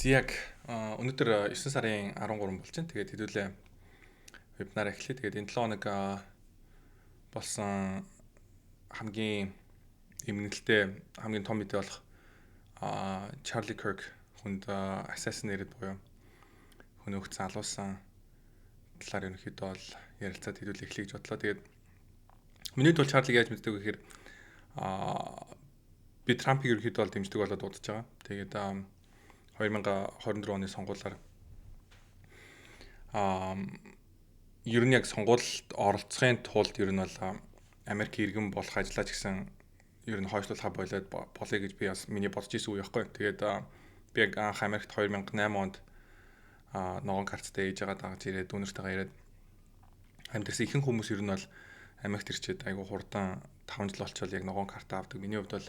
Яг өнөөдөр 9 сарын 13 болж байна. Тэгээд хэдүүлээ вебинар эхлэе. Тэгээд энэ 7 хоног болсон хамгийн эмгэнэлтэй хамгийн том мэдээ болох Charlie Kirk хүнд assassinated буюу хүн өгсөн алуусан талаар ерөнхийдөө бол ярилцаад хэдүүлээ эхлэе гэж бодлоо. Тэгээд миний тул Charlie-г яаж мэддэг вэ гэхээр би Трампыг ерөнхийдөө бол дэмждэг болоод дуудаж байгаа. Тэгээд 2024 оны сонгуулиар ер нь яг сонгуульд оролцохын тулд ер нь бол Америк иргэн болох ажиллаж гисэн ер нь хойшлуулахаа болоод болъё гэж би бас миний бодож ирсэн үе байхгүй. Тэгээд би яг анх Америкт 2008 онд ногоон карттай ээж байгаа дагаж ирээд дүүнэртэйгээ ирээд амьдэрсэн ихэнх хүмүүс ер нь бол Америкт ирчээд айгу хурдан 5 жил болчихвол яг ногоон карт авдаг. Миний хувьд бол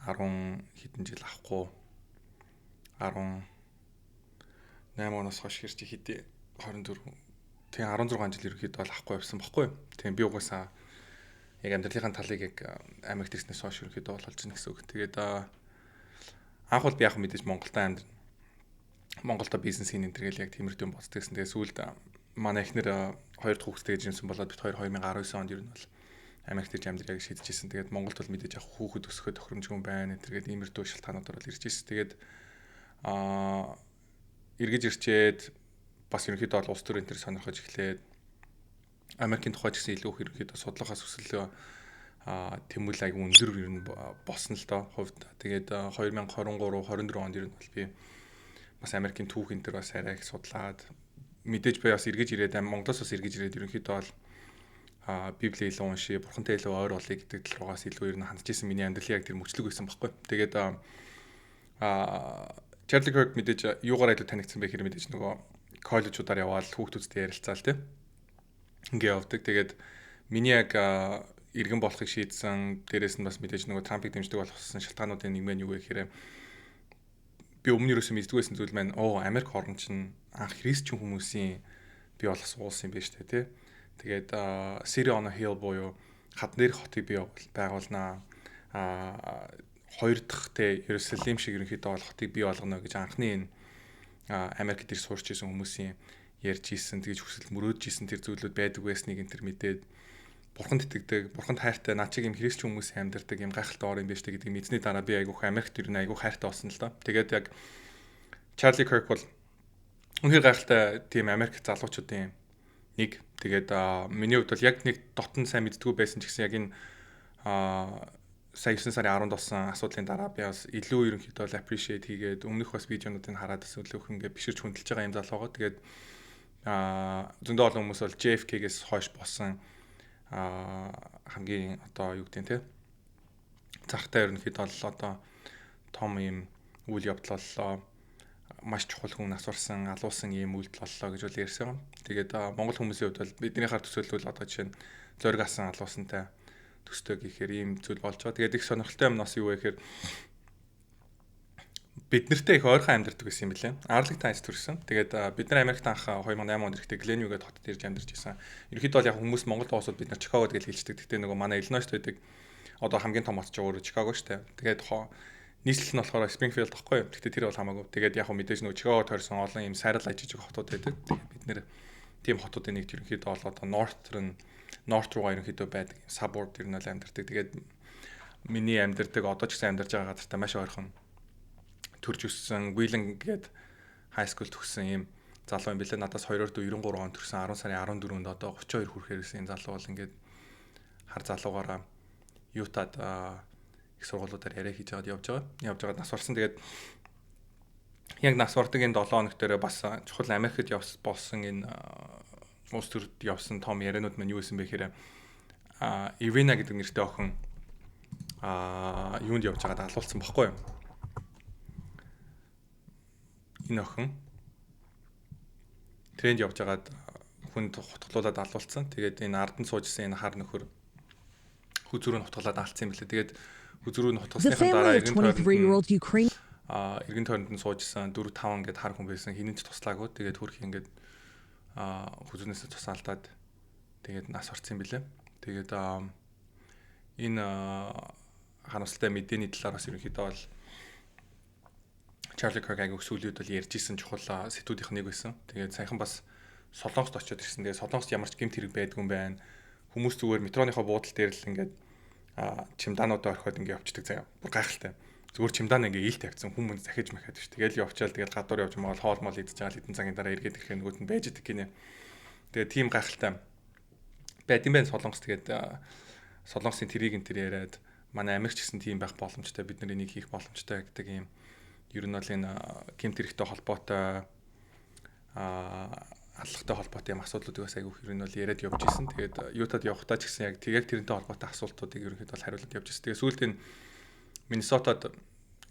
10 хэдэн жил авахгүй 18 оноос хойш ирж хэдий 24 тэг 16 жил ерөөхдөө бол авахгүй явсан баггүй. Тийм би угаасаа яг амьдралынхаа талыг яг Америкт ирснээс хойш ерөөхдөө болж байна гэсэн үг. Тэгээд анх бол би яг мэдээж Монголда бизнес хийн энэ төргээл яг тиймэрхүү юм боддог гэсэн. Тэгээд сүүлд манай эхнэр хоёр дахь хүүхэдтэй жинсэн болоод бид 2019 онд ер нь бол Америкт ирж амьдрыг шийдэжсэн. Тэгээд Монголд бол мэдээж яг хүүхэд өсгөхөд тохиромжгүй байна. Тэгээд иймэрхүү шалтгаануудаар бол ирж ирсэн. Тэгээд эргэж ирчээд бас ерөнхийдөө бол улс төрийн төр сонирхож эхлээд Америкийн тухай ч гэсэн илүү их ерөнхийдөө судлахаас өсөлөө тэмүүлэл аяг өндөр ер нь босно л доо хувьд. Тэгээд 2023 24 онд ер нь бол би бас Америкийн түүхийн төр бас арай их судлаад мэдээж би бас эргэж ирээд Монголоос бас эргэж ирээд ерөнхийдөө бол Библийг илүү уншия, бурхантай илүү ойр болъё гэдэг тал руугаас илүү ер нь хандж исэн миний амьдрал яг тэр мөчлөг байсан байхгүй. Тэгээд Charlie Kirk мэдээж юугаар илүү танигдсан бэ гэхээр мэдээж нөгөө коллежуудаар яваад хүүхдүүдтэй ярилцаал тий. Ингээ явдаг. Тэгээд миний яг иргэн болохыг шийдсэн дээрээс нь бас мэдээж нөгөө Трампыг дэмждэг болгосон шалтгаануудын нэг нь юу вэ гэхээр би өмнө ерөөсөө мэддэг байсан зүйл маань Америк орн чинь анх христчэн хүмүүсийн бий болсон улс юм байна шүү дээ тий. Тэгээд City on a Hill буюу хад нэр хотыг бий байгуулнаа. Хоёр дахь те Иерусалим шиг ерөнхийдөө бол хотыг бий болгоно гэж анхны энэ Америкт ирж суурч исэн хүмүүсийн ярьж исэн тэгж хүсэл мөрөөдж исэн тэр зүйлүүд байдаг байсныг энэ төр мэдээд бурханд итгэдэг, бурханд хайртай наа чиг юм христчэн хүмүүсийн амьдардаг юм гайхалтай ор юм байна штэ гэдэг мэдсний дараа би айгуух Америкт ирнэ айгуух хайртай болсон л доо. Тэгээд яг Charlie Kirk бол үнэхээр гайхалтай тийм Америк залуучуудын нэг. Тэгээд миний хувьд бол яг нэг дотн сайн мэддэггүй байсан ч гэсэн яг энэ сая 9 сарын 10-нд болсон асуудлын дараа би бас илүү ерөнхийдөө appreciate хийгээд өмнөх бас видеонуудыг хараад бас өөлөөх ингээ биширч хүндэлж байгаа юм залуугаа. Тэгээд зөндөө олон хүмүүс бол JFK-гээс хойш болсон хамгийн одоо юу гэдэг нь те зархтай ерөнхийдөө бол одоо том юм үйл явдал боллоо. Маш чухал хүн асуурсан, алуусан ийм үйлдэл боллоо гэж үл ярьсан. Тэгээд Монгол хүмүүсийн хувьд бол бидний хар төсөөлөл одоо жишээ нь зориг асан алуусантай төстэй гэхээр ийм зүйл болж байгаа. Тэгээд их сонирхолтой юм нас юу вэ гэхээр бид нартэй их ойрхон амьдардаг гэсэн юм билээ. Арлигтан айц төрсэн. Тэгээд бид нар Америкт анх 2008 онд ирэхдээ Glenview гэдэг хотод ирж амьдарч байсан. Ерөнхийдөө бол яг хүмүүс Монголд уусууд бид нар Чикагод гэж хэлждэг. Гэхдээ нөгөө манай Иллинойст байдаг одоо хамгийн том хот ч өөрөө Чикаго шүү дээ. Тэгээд нийслэл нь болохоор Springfield гэхгүй юу. Гэхдээ тэр бол хамаагүй. Тэгээд яг мэдээж нөгөө Чикагод тойрсон олон юм сайрал ажиж байгаа хотууд байдаг. Тэгээд бид нэр тийм хотуудын нэг ерөнхийдөө бол одоо North руу ерөнхийдөө байдаг suburb ер нь л амьдардаг. Тэгээд миний амьдардаг одоо ч гэсэн амьдарч байгаа газартай маш ойрхон төрж өссөн Wheeling гээд high school төгссөн юм залуу юм билээ. Надаас 293 он төрсэн 10 сарын 14-нд одоо 32 хүрэхээр байсан энэ залуу бол ингээд хар залуугаараа Utah-д их сургуулиудаар яриа хийж явж байгаа нас орсон. Тэгээд яг нас ордог энэ 7 хоног дээр бас чухал Америкт болсон энэ улс төрд явсан том яриануд маань юу байсан бэ гэхээр Ivana гэдэг нэртэй охин юунд явж байгаад алуулсан баггүй юу? Энэ охин тренд явж байгаад хүнд хутгалуулаад алуулсан. Тэгээд энэ ардан суужсэн энэ хар нөхөр хүзүүрөө хутгалаад алдсан юм билээ. Тэгээд хүзүүрөө хутгалсныхаа дараа эргэн тойронд нь суужсэн 4 5 ингээд хар хүн байсан. Хинэн ч туслаагүй. Тэгээд хөрх ингээд хүзүүнээс тусаалдаад тэгээд нас орсон юм билээ. Тэгээд энэ харамсалтай мэдээний талаар бас ерөнхийдөө бол Charlie Kirk агай өсвөлүүд бол ярьж исэн чухал сэтгүүдийнх нэг байсан. Тэгээд саяхан бас Солонгост очиод ирсэн. Тэгээд Солонгост ямар ч гэмт хэрэг байдгүй юм байна. Хүмүүс зүгээр метроныхоо буудал дээр л ингээд чемодануудаа орхиод ингээд явчихдаг заяа. Бүр гайхалтай. Зүгээр чемодан ингээд ил тавьсан хүмүүс захиж махаад биш. Тэгэл явчаал тэгэл гадуур явж магаал хоол мол идэж байгаа хэдэн цагийн дараа эргээд ирэхэд нөгөөд нь байж идэг гинэ. Тэгээд тийм гайхалтай байд юм байна Солонгос. Тэгээд Солонгосын тэрийг энэ төр яриад манай Америкч гэсэн тийм байх боломжтой, бид нар энийг хийх боломжтой гэдэг юм. Ер нь бол энэ гэмт хэрэгтэй холбоотой аллагатай холбоотой юм асуудлуудыг бас айгүйх ер нь бол яриад явж исэн. Тэгээд Ютад явахдаа ч гэсэн яг тэрнтэй холбоотой асуултуудыг ерөнхийдөө бол хариулаад явж исэн. Тэгээд сүүлд энэ Миннесотад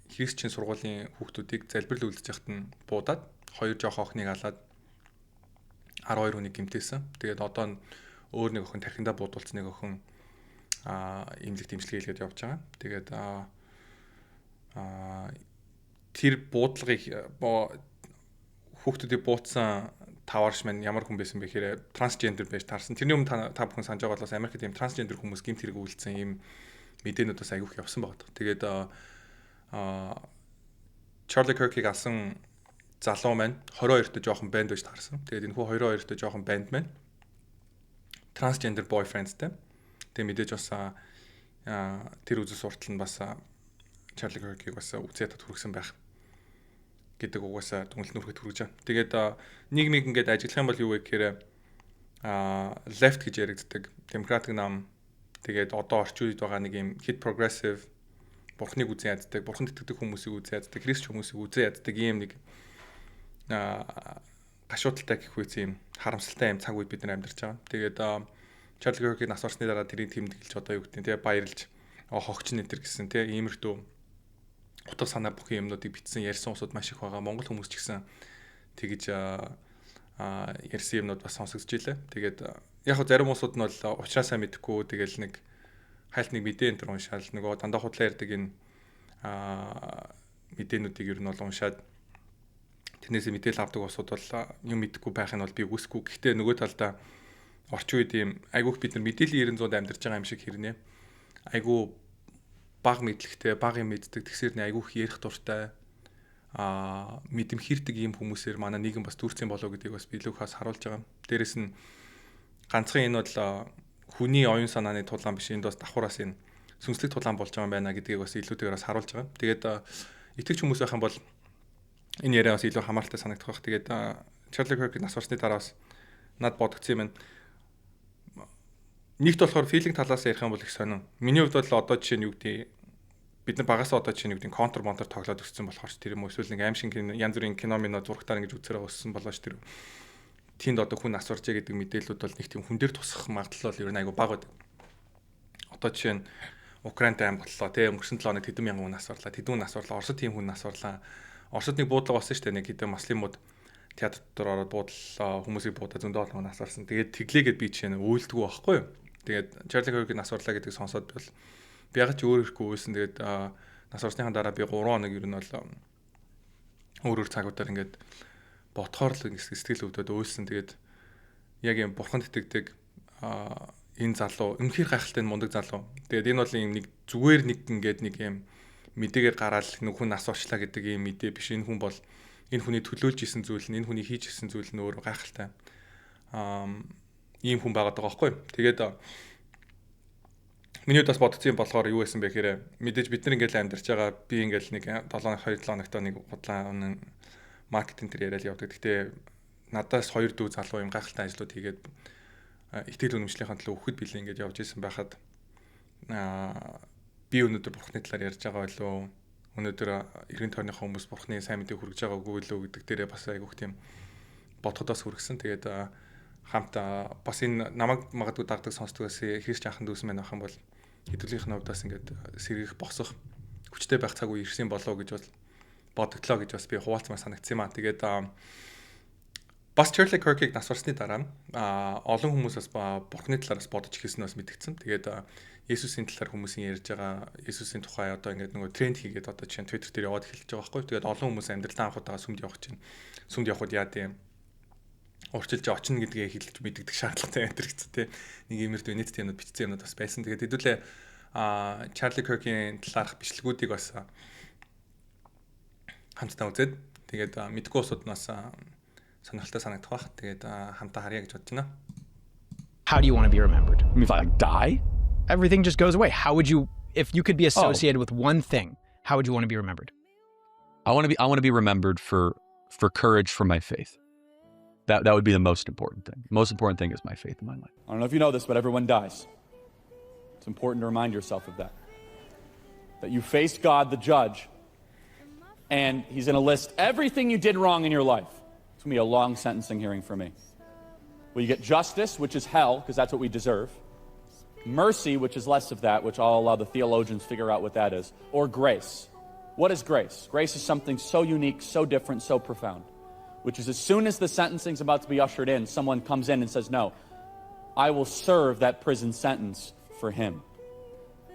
христчин сургуулийн хүүхдүүдийг залбирал үйлдэж яхад нь буудаад хоёр жоох охиныг алаад 12 хүнийг гэмтээсэн. Тэгээд одоо өөр нэг охин тархиндаа буудуулсан нэг охин имлэг дэмжлэг хийгээд явж байгаа. Тэгээд тэр буудлагыг хүүхдүүдийг буутсан таваарш маань ямар хүн байсан бэ гэхээр трансгендер байж таарсан. Тэрний өмнө та бүхэн санаж байгаа бол Америкт ийм трансгендер хүмүүс гэмт хэрэг үйлдсэн ийм мэдээнүүд бас айгүйх явсан байгаа. Тэгээд Charlie Kirk-ийг алсан залуу маань 22-т жоохон банд байж таарсан. Тэгээд энэ хүү 22-т жоохон банд маань трансгендер boyfriendтэй. Тэгээд мэдээж бас тэр үзэл суртал нь бас Charlie Kirk-ийг бас үзээд хүргэсэн байх гэдэг угаасаа дүнэлт нүрхэд хүргэж байгаа. Тэгээд нийгмийг ингээд ажиглах юм бол юу вэ гэхээр left гэж яригддаг демократик нам. Тэгээд одоо орчин үед байгаа нэг юм hit progressive бурхныг үзэн яддаг, бурханд итгэдэг хүмүүсийг үзэн яддаг, христ хүмүүсийг үзэн яддаг ийм нэг гашуудалтай гэх үгүй юм харамсалтай юм цаг үед бид нар амьдарч байгаа. Тэгээд Charlie Kirk-ийг нас орсны дараа тэрийг тэмдэглэж одоо юу гэдэг нь тэгээ баярлж хогч нэтэр гэсэн тэгээ иймэрхүү утга санаа бүхэн юмнуудыг бичсэн ярьсан усуд маш их байгаа. Монгол хүмүүс ч гэсэн тэгж ярьсан юмнууд бас сонсогдож илээ. Тэгээд яг хөө зарим усуд нь бол ухраасаа мэдэхгүй тэгэл нэг хайлт нэг мэдээ энэ төр уншаал нөгөө дандаа худлаа ярьдаг энэ мэдээнүүдийг ер нь бол уншаад тэрнээсээ мэдээлэл авдаг усуд бол юм мэдэхгүй байх нь бол би үгүйсгүй. Гэхдээ нөгөө талдаа орчин үед ийм айгүйх бид нар мэдээллийн 900-д амьдарч байгаа юм шиг хэрнээ. Айгүй баг мэдлэгтэй, баг юм мэддэг тэгсэрний айгүйх ярих дуртай мэдэмхэрдэг ийм хүмүүсээр манай нийгэм бас төрсэн болоо гэдгийг бас билүүхээс харуулж байгаа. Дээрэс нь ганцхан энэ бол хүний оюун санааны тулаан биш, энд бас давхараас энэ сүнслэг тулаан болж байгаа юм байна гэдгийг бас илүүтэйгээр бас харуулж байгаа. Тэгээд итгэж хүмүүс байх юм бол энэ яриа бас илүү хамааралтай санагдах байх. Тэгээд Charlie Kirk нас барсны дараа бас над бодгцсан юм байна. Нэгт болохоор филинг талаас ярих юм бол их сонин. Миний хувьд бол одоо жишээ нь юу гэдэг бид нар багасаа одоо жишээ нь юу гэдэг контр монтор тоглоод өссөн болохоор ч тэр юм уу эсвэл нэг аим шиг янз бүрийн кино мино зурагтаар ингэж үзсээр өссөн болооч тэр тэнд одоо хүн асуурчээ гэдэг мэдээлүүд бол нэг тийм хүн дээр тусах магадлал бол ер нь айгу бага байдаг. Одоо жишээ нь Украинд аим боллоо тий өнгөрсөн 7 хоног хэдэн мянган хүн асуурлаа. Тэдэн хүн асуурлаа. Оросд тийм хүн асуурлаа. Оросд нэг буудлага болсон шүү дээ. Нэг хэдэн маслимууд театр дотор ороод буудлаа хүмүүсийг буудаа зөндөө олон хүн асуурсан. Тэгээд тэглээгээд би жишээ нь үйлдэггүй байхгүй юу? Тэгээд Charlie Kirk-ийг нас орлаа гэдэг сонсоод бол би яг ч өөр ирэхгүй байсан. Тэгээд нас орсныхаа дараа би 3 хоног ер нь бол өөр цагуудаар ингээд ботхоор л сэтгэл өвдөд өөлсөн. Тэгээд яг юм бурханд итгэдэг энэ залуу үнэхээр гайхалтай мундаг залуу. Тэгээд энэ бол нэг зүгээр нэг ингээд нэг юм мэдээгээр гараал нэг хүн нас орчлаа гэдэг юм мэдээ биш. Энэ хүн бол энэ хүний төлөөлж исэн зүйл нь, энэ хүний хийж исэн зүйл нь өөрөө гайхалтай. Ийм хүн байгаад байгаа байхгүй. Тэгээд миний бас бодсон юм болохоор юу байсан бэ гэхээр мэдээж бид нар ингээл амьдарч байгаа би ингээл нэг 7-2-7 хоногт нэг худлаа маркетинг төр яриад явдаг. Гэтэ надаас 2 дүү залуу юм гайхалтай ажлууд хийгээд итгэл үнэмшлийн төлөө өгөхөд билээ ингээд явж исэн байхад би өнөөдөр бурхны талаар ярьж байгаа байлоо. Өнөөдөр эргэн тойрны хүмүүс бурхны сайн мэдээг хүргэж байгаа үгүй лөө гэдэг дээрээ бас айгүйх тийм бодходоос хүргэсэн. Тэгээд хамт бас энэ намайг магадгүй дагдаг сонсдгоос хийш жаахан дүүс мэн авах юм бол хэдүүлгийнхний хувьд бас ингээд сэргийх босох хүчтэй байх цаг үе ирсэн болоо гэж бол бодогдлоо гэж бас би хуваалцмаар санагдсан юм аа. Тэгээд бас Charlie Kirk-ийг нас барсны дараа олон хүмүүс бас бурхны талаараас бодож эхэлсэн нь бас мэдгдсэн. Тэгээд Есүсийн талаар хүмүүсийн ярьж байгаа Есүсийн тухай одоо ингээд нөгөө тренд хийгээд одоо чинь Twitter дээр яваад эхэлж байгаа байхгүй. Тэгээд олон хүмүүс амьдралаа анхудаага сүмд явах чинь сүмд явхад яа тийм урчилж очно гэдгээ хэлж мэддэг шаардлагатай энэ гэсэн тийм нэг иймэрхүү нийт юмуд бичсэн юмуд бас байсан. Тэгээд хэдүүлээ Charlie Kirk-ийн талаарх бичлэгүүдийг бас хамтдаа үзээд тэгээд мэдгүй усуд нас сонирхолтой санагдах бах. Тэгээд хамтдаа харъя гэж бодож байна. How do you want to be remembered? I mean, if I like die? Everything just goes away. How would you, if you could be associated with one thing, how would you want to be remembered? I want to be remembered for courage for my faith. That would be the most important thing. The most important thing is my faith in my life. I don't know if you know this, but everyone dies. It's important to remind yourself of that. That you face God, the judge, and he's going to list everything you did wrong in your life. It's going to be a long sentencing hearing for me. Well, you get justice, which is hell, because that's what we deserve. Mercy, which is less of that, which I'll allow the theologians figure out what that is. Or grace. What is grace? Grace is something so unique, so different, so profound. Which is as soon as the sentencing's about to be ushered in, someone comes in and says, no, I will serve that prison sentence for him.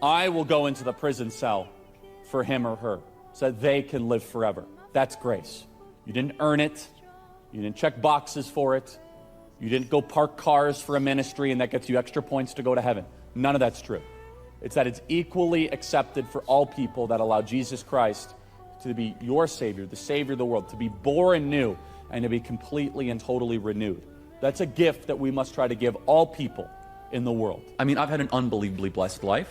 I will go into the prison cell for him or her so that they can live forever. That's grace. You didn't earn it. You didn't check boxes for it. You didn't go park cars for a ministry and that gets you extra points to go to heaven. None of that's true. It's that it's equally accepted for all people that allow Jesus Christ to be your Savior, the Savior of the world, to be born new and to be completely and totally renewed. That's a gift that we must try to give all people in the world. I mean, I've had an unbelievably blessed life.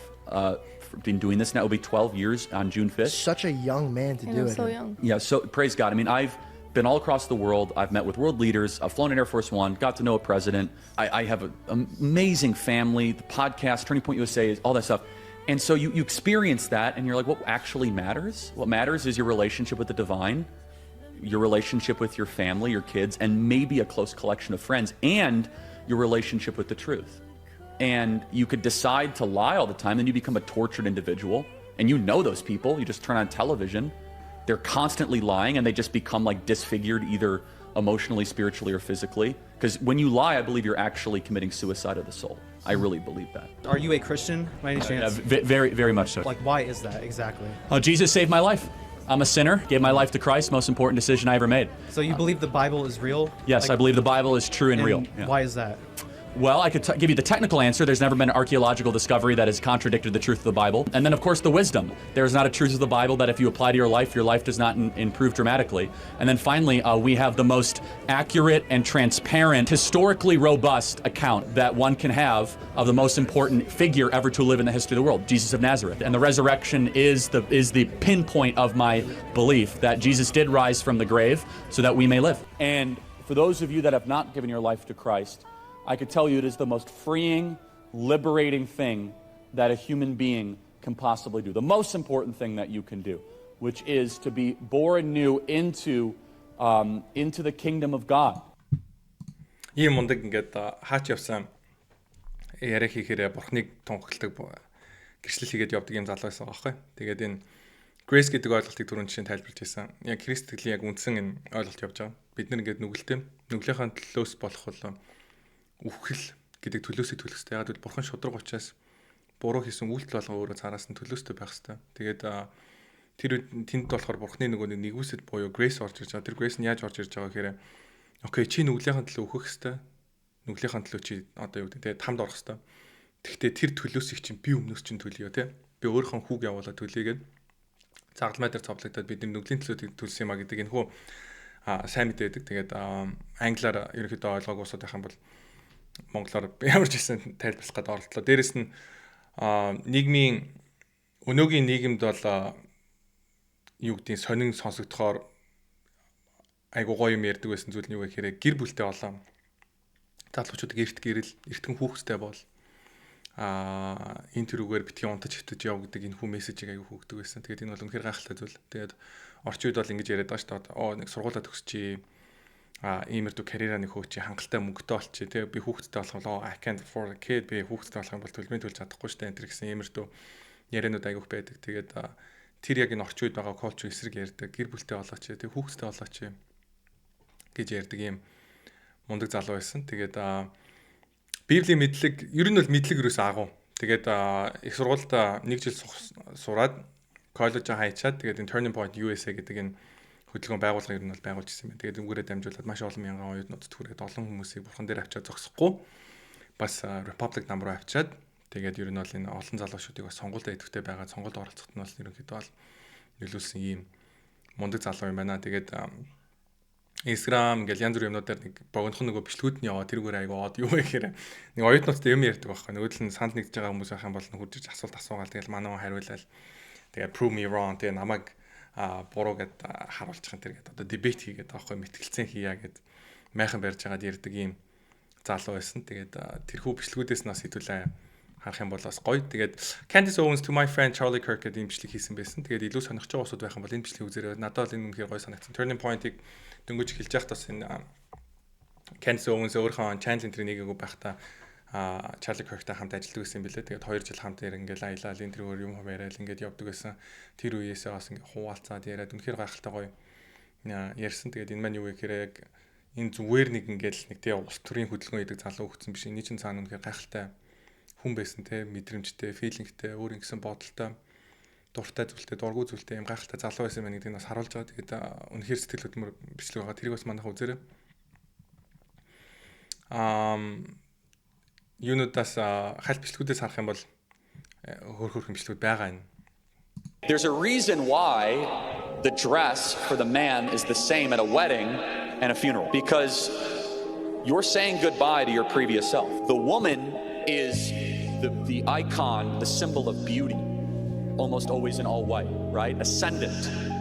Been doing this now, it'll be 12 years on June 5th. Such a young man to do it. So young. Yeah, so praise God. I mean, I've been all across the world. I've met with world leaders. I've flown in Air Force One, got to know a president. I have an amazing family, the podcast, Turning Point USA, all that stuff. And so you experience that and you're like, what actually matters? What matters is your relationship with the divine, your relationship with your family, your kids, and maybe a close collection of friends, and your relationship with the truth. And you could decide to lie all the time, then you become a tortured individual. And you know those people. You just turn on television. They're constantly lying, and they just become like disfigured either emotionally, spiritually, or physically. Because when you lie, I believe you're actually committing suicide of the soul. I really believe that. Are you a Christian by any chance? Very, very much so. Like, why is that exactly? Oh, Jesus saved my life. I'm a sinner, gave my life to Christ, most important decision I ever made. So you believe the Bible is real? Yes, I believe the Bible is true and real. Yeah. Why is that? Well, I could give you the technical answer. There's never been an archaeological discovery that has contradicted the truth of the Bible. And then, of course, the wisdom. There is not a truth of the Bible that if you apply to your life does not improve dramatically. And then finally, we have the most accurate and transparent, historically robust account that one can have of the most important figure ever to live in the history of the world, Jesus of Nazareth. And the resurrection is the pinpoint of my belief that Jesus did rise from the grave so that we may live. And for those of you that have not given your life to Christ, I could tell you it is the most freeing, liberating thing that a human being can possibly do. The most important thing that you can do, which is to be born new into the kingdom of God. Ийм мундаг ингээд хаач явсан яриа хийхээр бурхныг тунхагладаг гэрчлэл хийгээд явдаг юм залуу байсан байхгүй. Тэгээд энэ Grace гэдэг ойлголтыг түрүүн жишээ тайлбарлаж байсан. Яг Христ итгэлийн яг үндсэн энэ ойлголт явж байгаа. Бид нар ингээд нүгэлтэй нүглийнхаа төлөөс болох бол үхэл гэдэг төлөөсөө төлөх хэрэгтэй. Яг л бурхан шудраг учраас буруу хийсэн үйлдэл болгон өөрөө цаараас нь төлөөстэй байх хэрэгтэй. Тэгээд тэр тэнд болохоор бурханы нөгөө нэгүсэд буюу Grace орж ирж байгаа. Тэр Grace нь яаж орж ирж байгаа гэхээр окей чи нүглийнхаа төлөө үхэх хэрэгтэй. Нүглийнхаа төлөө чи одоо юу гэдэг тэгээд хамд орох хэрэгтэй. Тэгвэл тэр төлөөсийг чинь би өмнөөс чинь төлөё те. Би өөрийнхөө хүүг явуулаад төлөйгээд цагалмай дээр цовлогдоод бидний нүглийн төлөө төлсөн юм а гэдэг энэ хүү сайн мэдээ байдаг. Тэгээд англиар ерөнхийдөө ойлгоогүй усаад байх юм бол монголоор ямар ч гэсэн тайлбарлах гэдэг оролдлоо. Дээрэс нь нийгмийн өнөөгийн нийгэмд бол юу гэдгийг сонин сонсогдохоор айгуу гоё юм ярьдаг байсан зүйл нь юу гэхээр гэр бүлтэй болоо. Залуучуудыг эрт гэрэл, эртхэн хүүхэдтэй бол энэ төрөгээр битгий унтаж хөвтөж яв гэдэг энэ хүү мессежийг айгуу хөөгдөг байсан. Тэгээд энэ бол үнэхээр гайхалтай зүйл. Тэгээд орчин үед бол ингэж яриад байгаа шүү дээ. Нэг сургуулаа төгсчий иймэрдүү карьераа нэг хөөч хангалттай мөнгөтэй болчих тий би хүүхэдтэй болох бол I can't afford a kid би хүүхэдтэй болох юм бол төлбөрийн төлж чадахгүй шүү дээ энэ гэсэн иймэрдүү яриануд айгуух байдаг. Тэгээд тэр яг энэ орчин үед байгаа culture эсрэг ярьдаг гэр бүлтэй болооч тий хүүхэдтэй болооч гэж ярьдаг юм мундаг залуу байсан. Тэгээд Библийн мэдлэг ер нь бол мэдлэг юус агуу. Тэгээд их сургуульд 1 жил сураад коллеж хайчаад тэгээд энэ Turning Point USA гэдэг энэ хөдөлгөөн байгууллага ер нь бол байгуулж ирсэн байна. Тэгээд үүгээрээ дамжуулаад маш олон мянган оюутнууд түрээд олон хүмүүсийг бурхан дээр авчаад зогсохгүй бас Republic нам руу авчаад тэгээд ер нь бол энэ олон залуучуудыг бас сонголтод идэвхтэй байгаа сонголт оролцоход нь бол ерөнхийдөө бол нөлөөлсөн ийм мундаг залуу юм байна. Тэгээд Instagram ингээл янз бүрийн юмнуудаар нэг богинох нөгөө бичлэгүүд нь яваа тэрүүгээр айгу од юу вэ гэхээр нэг оюутнуудтай юм ярьдаг байхгүй. Нөгөөдөл нь санал нэгдэж байгаа хүмүүс байх юм бол хурж иж асуулт асуугаал тэгэл манай хүн хариулаад тэгээд prove me wrong тэгээ намайг буруу гэд харуулчих юм тэр гээд одоо дебет хийгээд байхгүй мэтгэлцэн хийя гэд майхан барьж байгаад ярьдаг юм залуу байсан. Тэгээд тэрхүү бичлэгүүдээс нас хэдүүлээ харах юм бол бас гоё. Тэгээд Candace Owens to my friend Charlie Kirk гэдэг юм бичлэг хийсэн байсан. Тэгээд илүү сонирхож байгаа усуд байх юм бол энэ бичлэгийг үзээрэй. Надад бол энэ үнэхээр гоё санагдсан. Turning Point-ыг дөнгөж хэлж яхад бас энэ Candace Owens өөрийнхөө channel энэ нэгээгүү байхдаа Charlie Kirk-тай хамт ажилладаг гэсэн юм билээ. Тэгээд 2 жил хамт ингээл аялал энэ төрөөр юм яриад ингээд явдаг байсан. Тэр үеэсээ бас ингээд хуваалцаад яриад үнэхээр гайхалтай гоё ярьсан. Тэгээд энэ маань юу вэ гэхээр яг энэ зүгээр нэг ингээл нэг тий улс төрийн хөдөлгөөн хийдэг залуу хөгцсөн биш. Эний чинь цаана үнэхээр гайхалтай хүн байсан те мэдрэмжтэй, филингтэй, өөр ингэсэн бодолтой, дуртай зүйлтэй, дургүй зүйлтэй юм гайхалтай залуу байсан байна гэдгийг бас харуулж байгаа. Тэгээд үнэхээр сэтгэл хөдлөмөр бичлэг байгаа. Тэрийг бас манайха үзээрэй. Юунуудаас хальт бичлэгүүдээс харах юм бол хөөрхөн бичлэгүүд байгаа юм. There's a reason why the dress for the man is the same at a wedding and a funeral, because you're saying goodbye to your previous self. The woman is the icon, the symbol of beauty, almost always in all white, right? Ascendant.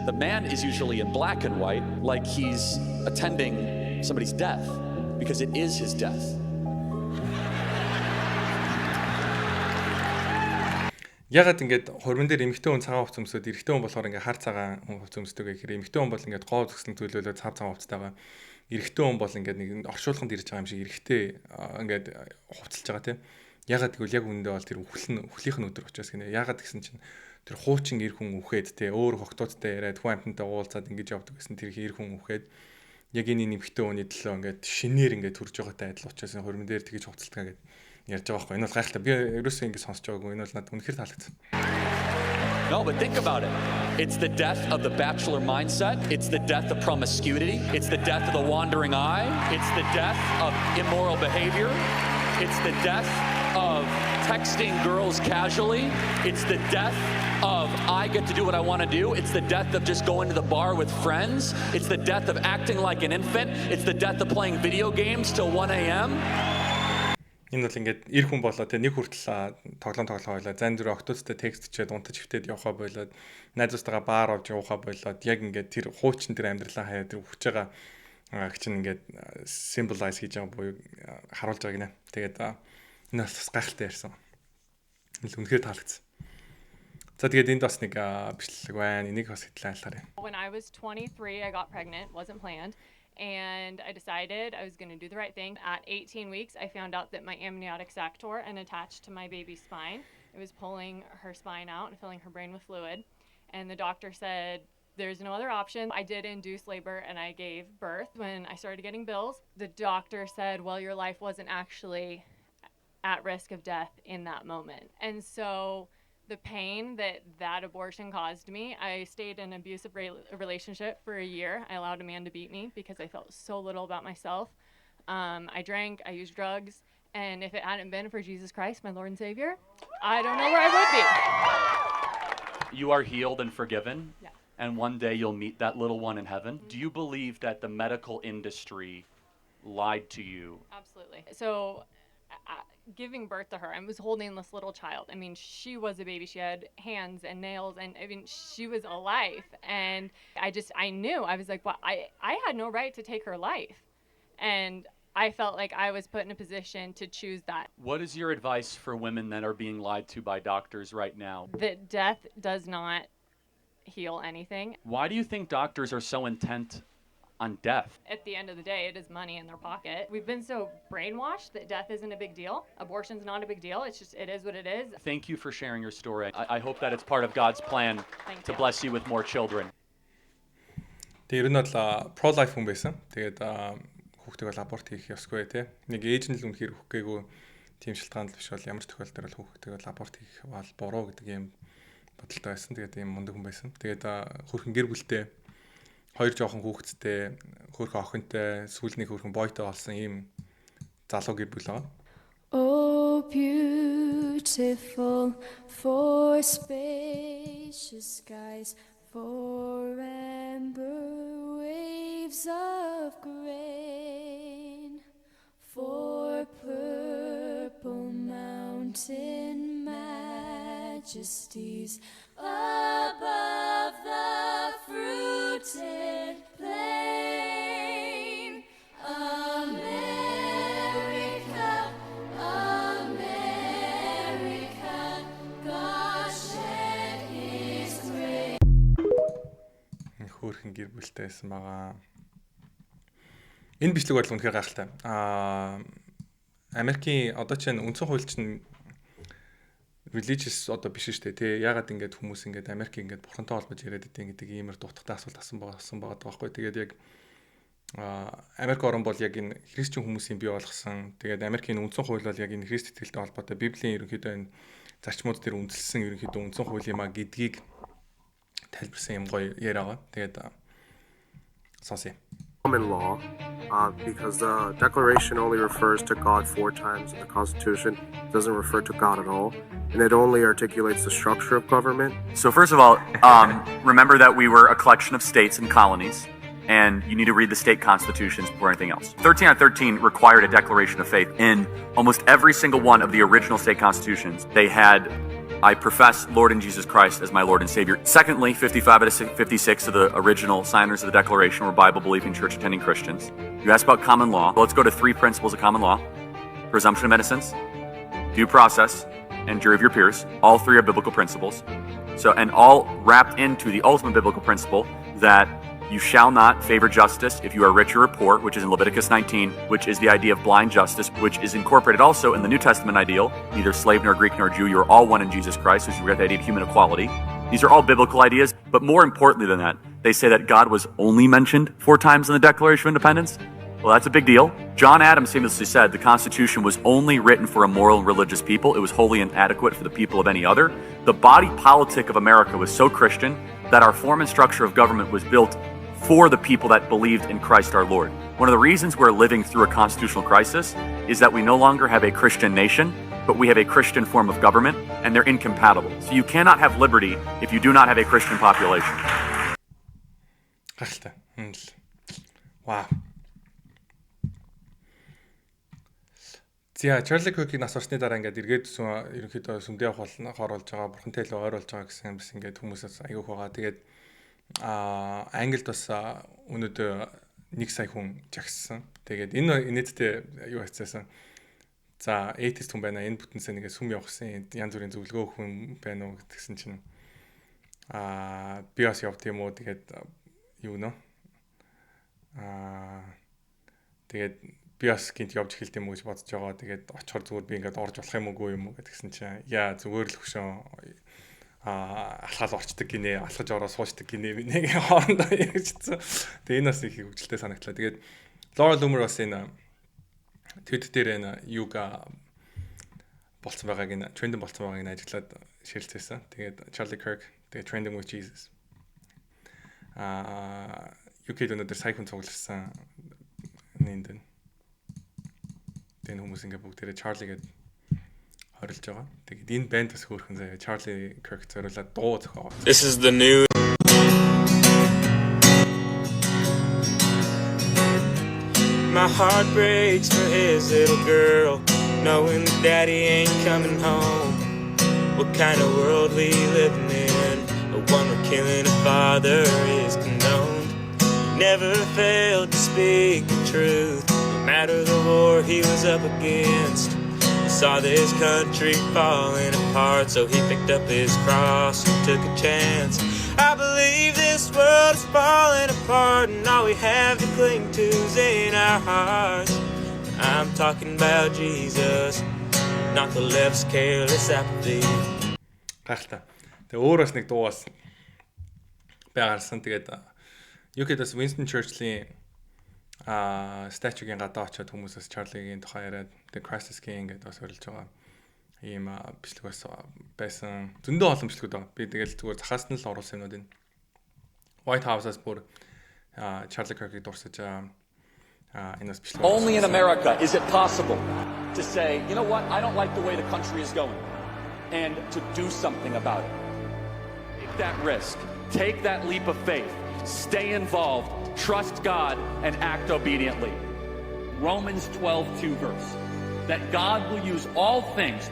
The man is usually in black and white, like he's attending somebody's death, because it is his death. Ягаад ингээд хурман дээр эмэгтэй хүн цагаан хувц өмсөд эрэгтэй хүн болохоор ингээд хар цагаан хувц өмсдөг гэхээр эмэгтэй хүн бол ингээд гоо зүгслэн төлөөлөө цав цагаан хувцтайгаа эрэгтэй хүн бол ингээд нэг оршуулганд ирж байгаа юм шиг эрэгтэй ингээд хувцалж байгаа тийм. Ягаад гэвэл яг үүндээ бол тэр үхлийнх нь өдөр учраас гинэ. Ягаад гэсэн чинь тэр хуучин эр хүн үхээд те өөр хогтуудтай яриад хүн амтантай уулзаад ингэж явдаг гэсэн тэр эр хүн үхээд яг энэ нэмэгтэй хүний төлөө ингээд шинээр ингээд төрж байгаатай адил учраас хурман дээр тэгэж хувцалдаг гэдэг ярьж байгаа байхгүй. Энэ бол гайхалтай. Би ерөөсөө ингэ сонсож байгаагүй. Энэ бол надад үнэхээр таалагдсан. No, but think about it. It's the death of the bachelor mindset. It's the death of promiscuity. It's the death of the wandering eye. It's the death of immoral behavior. It's the death of texting girls casually. It's the death of I get to do what I want to do. It's the death of just going to the bar with friends. It's the death of acting like an infant. It's the death of playing video games till 1 a.m. Энэ бол ингээд эр хүн болоо те нэг хүртэл тоглоом хойлоо зан зүрэ октоцтой текст чихэд унтаж хвтээд явахаа болоод найзуудтайгаа баар авч явахаа болоод яг ингээд тэр хуучин тэр амьдралаа хаяа тэр хүч байгаа чинь ингээд symbolize хийж байгаа буюу харуулж байгаа гинэ. Тэгээд энэ бас гайхалтай ярьсан. Үнэхээр таалагдсан. За тэгээд энд бас нэг бичлэг байна. Энийг бас хэтлээ айлаарай. When I was 23, I got pregnant, wasn't planned. And I decided I was going to do the right thing. At 18 weeks, I found out that my amniotic sac tore and attached to my baby's spine. It was pulling her spine out and filling her brain with fluid. And the doctor said, there's no other option. I did induce labor and I gave birth. When I started getting bills, the doctor said, well, your life wasn't actually at risk of death in that moment. And so the pain that abortion caused me, I stayed in an abusive relationship for a year. I allowed a man to beat me because I felt so little about myself. I drank, I used drugs, and if it hadn't been for Jesus Christ, my Lord and Savior, I don't know where I would be. You are healed and forgiven, yeah. And one day you'll meet that little one in heaven. Do you believe that the medical industry lied to you? Absolutely. So giving birth to her, I was holding this little child. I mean, she was a baby. She had hands and nails, and I mean, she was a life. And I knew, I was like, well, I had no right to take her life. And I felt like I was put in a position to choose that. What is your advice for women that are being lied to by doctors right now? That death does not heal anything. Why do you think doctors are so intent on death? At the end of the day, it is money in their pocket. We've been so brainwashed that death isn't a big deal. Abortion's not a big deal. It's just, it is what it is. Thank you for sharing your story. I hope that it's part of God's plan to bless you with more children. Тэгээ ер нь бол pro-life хүн байсан. Тэгээд хүүхдээ бол аборт хийх ёсгүй те. Нэг ээж нь л үнэхээр өгөхгүй тийм шалтгаан л биш бол ямар тохиолдолд бол хүүхдээ бол аборт хийх бол буруу гэдэг юм бодолтой байсан. Тэгээд ийм мундаг хүн байсан. Тэгээд хөрхөн гэр бүлтэй хоёр жоохон хүүхэдтэй, хөрхөн охинтой, сүүлний хөрхөн бойтой болсон ийм залуу гэр бүл байгаа. Oh beautiful for spacious skies forever. Remember waves of grain for purple mountain majesties above the fruited plain. America, America, God shed his grace. Хөөрхөн гэр бүлтэй байсан байгаа. Энэ бичлэг бол үнэхээр гайхалтай. Америкийн одоо чинь үндсэн хууль чинь religious одоо биш шүү дээ тий. Ягаад ингэж хүмүүс ингэж Америк ингэж бурхантай холбож яриад идэв гэдэг иймэр дутагтай асуулт асан байгаа байхгүй. Тэгээд яг Америк орн бол яг энэ христчин хүмүүсийн бий болгосон. Тэгээд Америкийн үндсэн хууль бол яг энэ христ итгэлтэй холбоотой Библийн ерөнхийдөө энэ зарчмууд дээр үндэслэсэн ерөнхийдөө үндсэн хууль юм а гэдгийг тайлбарсан юм гоё яриагаа. Тэгээд сонсъё. Common law, because the Declaration only refers to God 4 times in the Constitution. It doesn't refer to God at all, and it only articulates the structure of government. So first of all, remember that we were a collection of states and colonies, and you need to read the state constitutions before anything else. 13 out of 13 required a declaration of faith. In almost every single one of the original state constitutions, they had, I profess Lord and Jesus Christ as my Lord and Savior. Secondly, 55 out of 56 of the original signers of the Declaration were Bible-believing, church-attending Christians. You asked about common law. Let's go to 3 principles of common law. Presumption of innocence, due process, and jury of your peers. All 3 are biblical principles. So, and all wrapped into the ultimate biblical principle that you shall not favor justice if you are rich or poor, which is in Leviticus 19, which is the idea of blind justice, which is incorporated also in the New Testament ideal, neither slave nor Greek nor Jew, you are all one in Jesus Christ, which is the idea of human equality. These are all biblical ideas, but more importantly than that, they say that God was only mentioned 4 times in the Declaration of Independence. Well, that's a big deal. John Adams famously said the Constitution was only written for a moral and religious people. It was wholly inadequate for the people of any other. The body politic of America was so Christian that our form and structure of government was built for the people that believed in Christ our Lord. One of the reasons we're living through a constitutional crisis is that we no longer have a Christian nation, but we have a Christian form of government, and they're incompatible. So you cannot have liberty if you do not have a Christian population. Wow. За Чарли Кокийг нас орсны дараа ингээд эргээд ерөнхийдөө сүмдээ явах хоруулж байгаа, бурхантай илүү ойр болж байгаа гэсэн бас ингээд хүмүүсээс айгүйх байгаа. Тэгээд Англид бас өнөөдөр 1 сая хүн жагссан. Тэгээд энэ нийтдээ юу хийцээсэн. За atheist хүн байна. Энэ бүтэнсээ нэгэ сүм явахсан. Янз бүрийн зөвлөгөө хүн байна уу гэдгсэн чинь би бас явт юм уу. Тэгээд юу нөө. Тэгээд би бас гинт явж эхэлт юм уу гэж бодож байгаа. Тэгээд очихор зүгээр би ингээд орж болох юм уу юм уу гэдгсэн чинь яа зүгээр л хөшөө алхаал орчдөг гинэ, алхаж ороо суучдаг гинэ нэг хоорондоо ярьжсэн. Тэгээ энэ бас их хөвгөлтэй санагдлаа. Тэгээд Laura Loomer бас энэ Twitter дээр энэ юга болцсон байгааг энэ трендинг болцсон байгааг энэ ажиглаад ширэлцээсэн. Тэгээд Charlie Kirk тэгээд Trending with Jesus. UK-д өнөөдөр сая хүн цугларсан нэнд. Тэгээд хүмүүс ингээ бүгдээрээ Charlie гэдэг орилж байгаа. Тэгээд энэ банд бас хөөрхөн заяа Charlie Kirk зориулаад дуу зохиогоо. This is the new My heart breaks for his little girl, knowing that daddy ain't coming home. What kind of world we living in? A one where killing a father is condoned. He never failed to speak the truth, no matter the war he was up against. He saw this country falling apart, so he picked up his cross and took a chance. I believe this world is falling apart, and all we have to cling to is in our hearts. I'm talking about Jesus, not the left's careless apathy. Гайхалтай. Тэгээ өөрөөс нэг дуу бас байгаарсан. Тэгээд UK-дээс Winston Churchill-ийн статугийн гадаа очиод хүмүүсээс Charlie-гийн тухай яриад The Christ is King гэдээ бас орилж байгаа. Ийм бичлэг байсан. Зөндөө олон бичлэгүүд байгаа. Би тэгэл зүгээр захаас нь л оруулсан юмнууд энэ. White House-аас бүр Charlie Kirk-ийг дурсаж энэ бас бичлэг. Only in America is it possible to say, you know what, I don't like the way the country is going, and to do something about it. Take that risk. Take that leap of faith. stay involved, trust God, and act obediently. Romans 12:2 verse. That God will use all things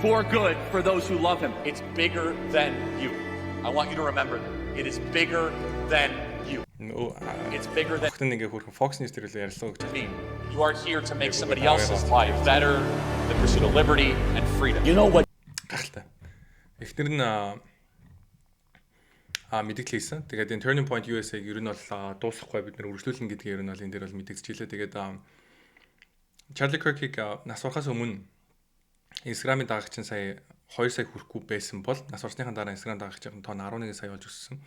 for good for those who love him. It's bigger than you. I want you to remember that. It is bigger than you. It's bigger than Fox News дээр ярьсан гэж. You are here to make somebody else's life better, the pursuit of liberty and freedom. You know what? Гахалтай. Эхнэр нь мэдээлэл хийсэн. Тэгээд энэ Turning Point USA-г ер нь бол дуусахгүй бид нэр үргэлжлүүлнэ гэдгийг ер нь бол энэ дээр бол мэдээлжлээ. Тэгээд Charlie Kirk-ийг нас барахаас өмнө Instagram-ийн дагагч нь сая 2 сая хүрэхгүй байсан бол нас барсныхаа дараа Instagram дагагчийн тоон 11 сая болж өссөн.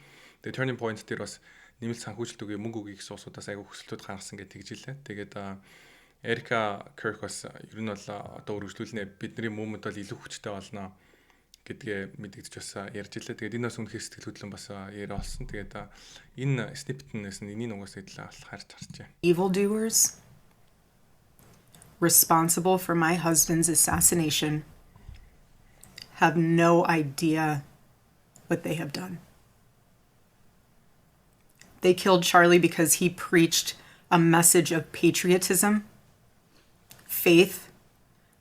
Тэгээд Turning Point дээр бас нэмэлт санхүүжилт өгье мөнгө өгье гэсэн асуудаас айгүй хүсэлтүүд гаргасан гэж тэгжилээ. Тэгээд Erika Kirk бас ер нь бол одоо үргэлжлүүлнэ бидний movement бол илүү хүчтэй болно гэдгээ мэдэгдэж бас ярьж илээ. Тэгээд энэ бас үнэхээр сэтгэл хөдлөн бас яриа болсон. Тэгээд энэ snippet-нээс энэний нугаас идэл харж харжээ. Evildoers responsible for my husband's assassination have no idea what they have done. They killed Charlie because he preached a message of patriotism, faith,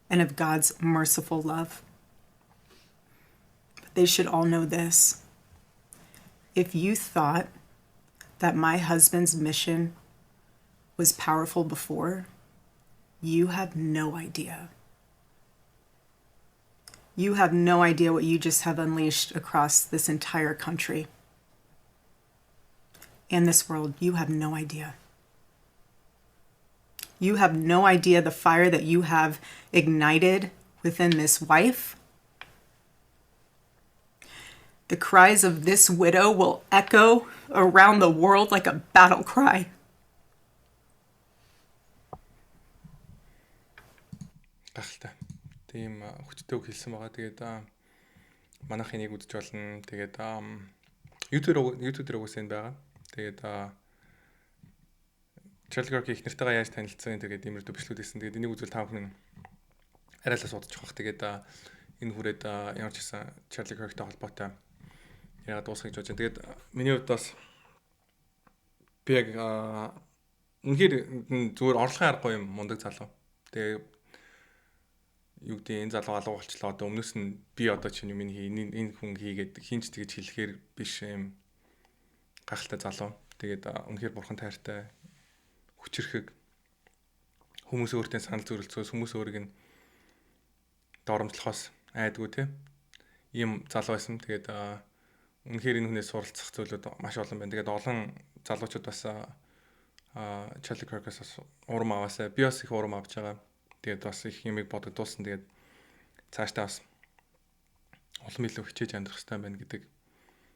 and of God's merciful love. But they should all know this. If you thought that my husband's mission was powerful before, you have no idea. You have no idea what you just have unleashed across this entire country. In this world, you have no idea. You have no idea the fire that you have ignited within this wife. The cries of this widow will echo around the world like a battle cry. Гахалтай. Тийм хүчтэй үг хэлсэн байгаа. Тэгээд манайх энийг үзэж болно. Тэгээд YouTube дээр угсаа энэ байгаа. Тэгээд Charlie Kirk их нэртэйгээ яаж танилцсан тэгээд иймэрхүү бичлүүд хийсэн. Тэгээд энийг үзвэл та бүхэн арай л судалж авах. Тэгээд энэ хүрээд ямар ч гэсэн Charlie Kirk-тэй холбоотой яагаад дуусгах гэж бодож байна. Тэгээд миний хувьд бас би яг үнэхээр зүгээр орлогын аргагүй юм мундаг залуу. Тэгээд юу гэдэг энэ залуу алга болчлоо. Одоо өмнөөс нь би одоо чинь юм энэ хүн хийгээд хинч тэгж хэлэхээр биш юм гахалтай залуу. Тэгээд үнэхээр бурхан тайртай хүчрхэг хүмүүс өөртөө санал зүрэлцгөөс хүмүүс өөрийг нь доромжлохоос айдгүй те ийм залуу байсан. Тэгээд үнэхээр энэ хүнээс суралцах зүйлүүд маш олон байна. Тэгээд олон залуучууд бас Charlie Kirk-аас урам аваасаа би бас их урам авч байгаа. Тэгээд бас их юмыг бодогдуулсан. Тэгээд цаашдаа бас улам илүү хичээж амьдрах хэрэгтэй байна гэдэг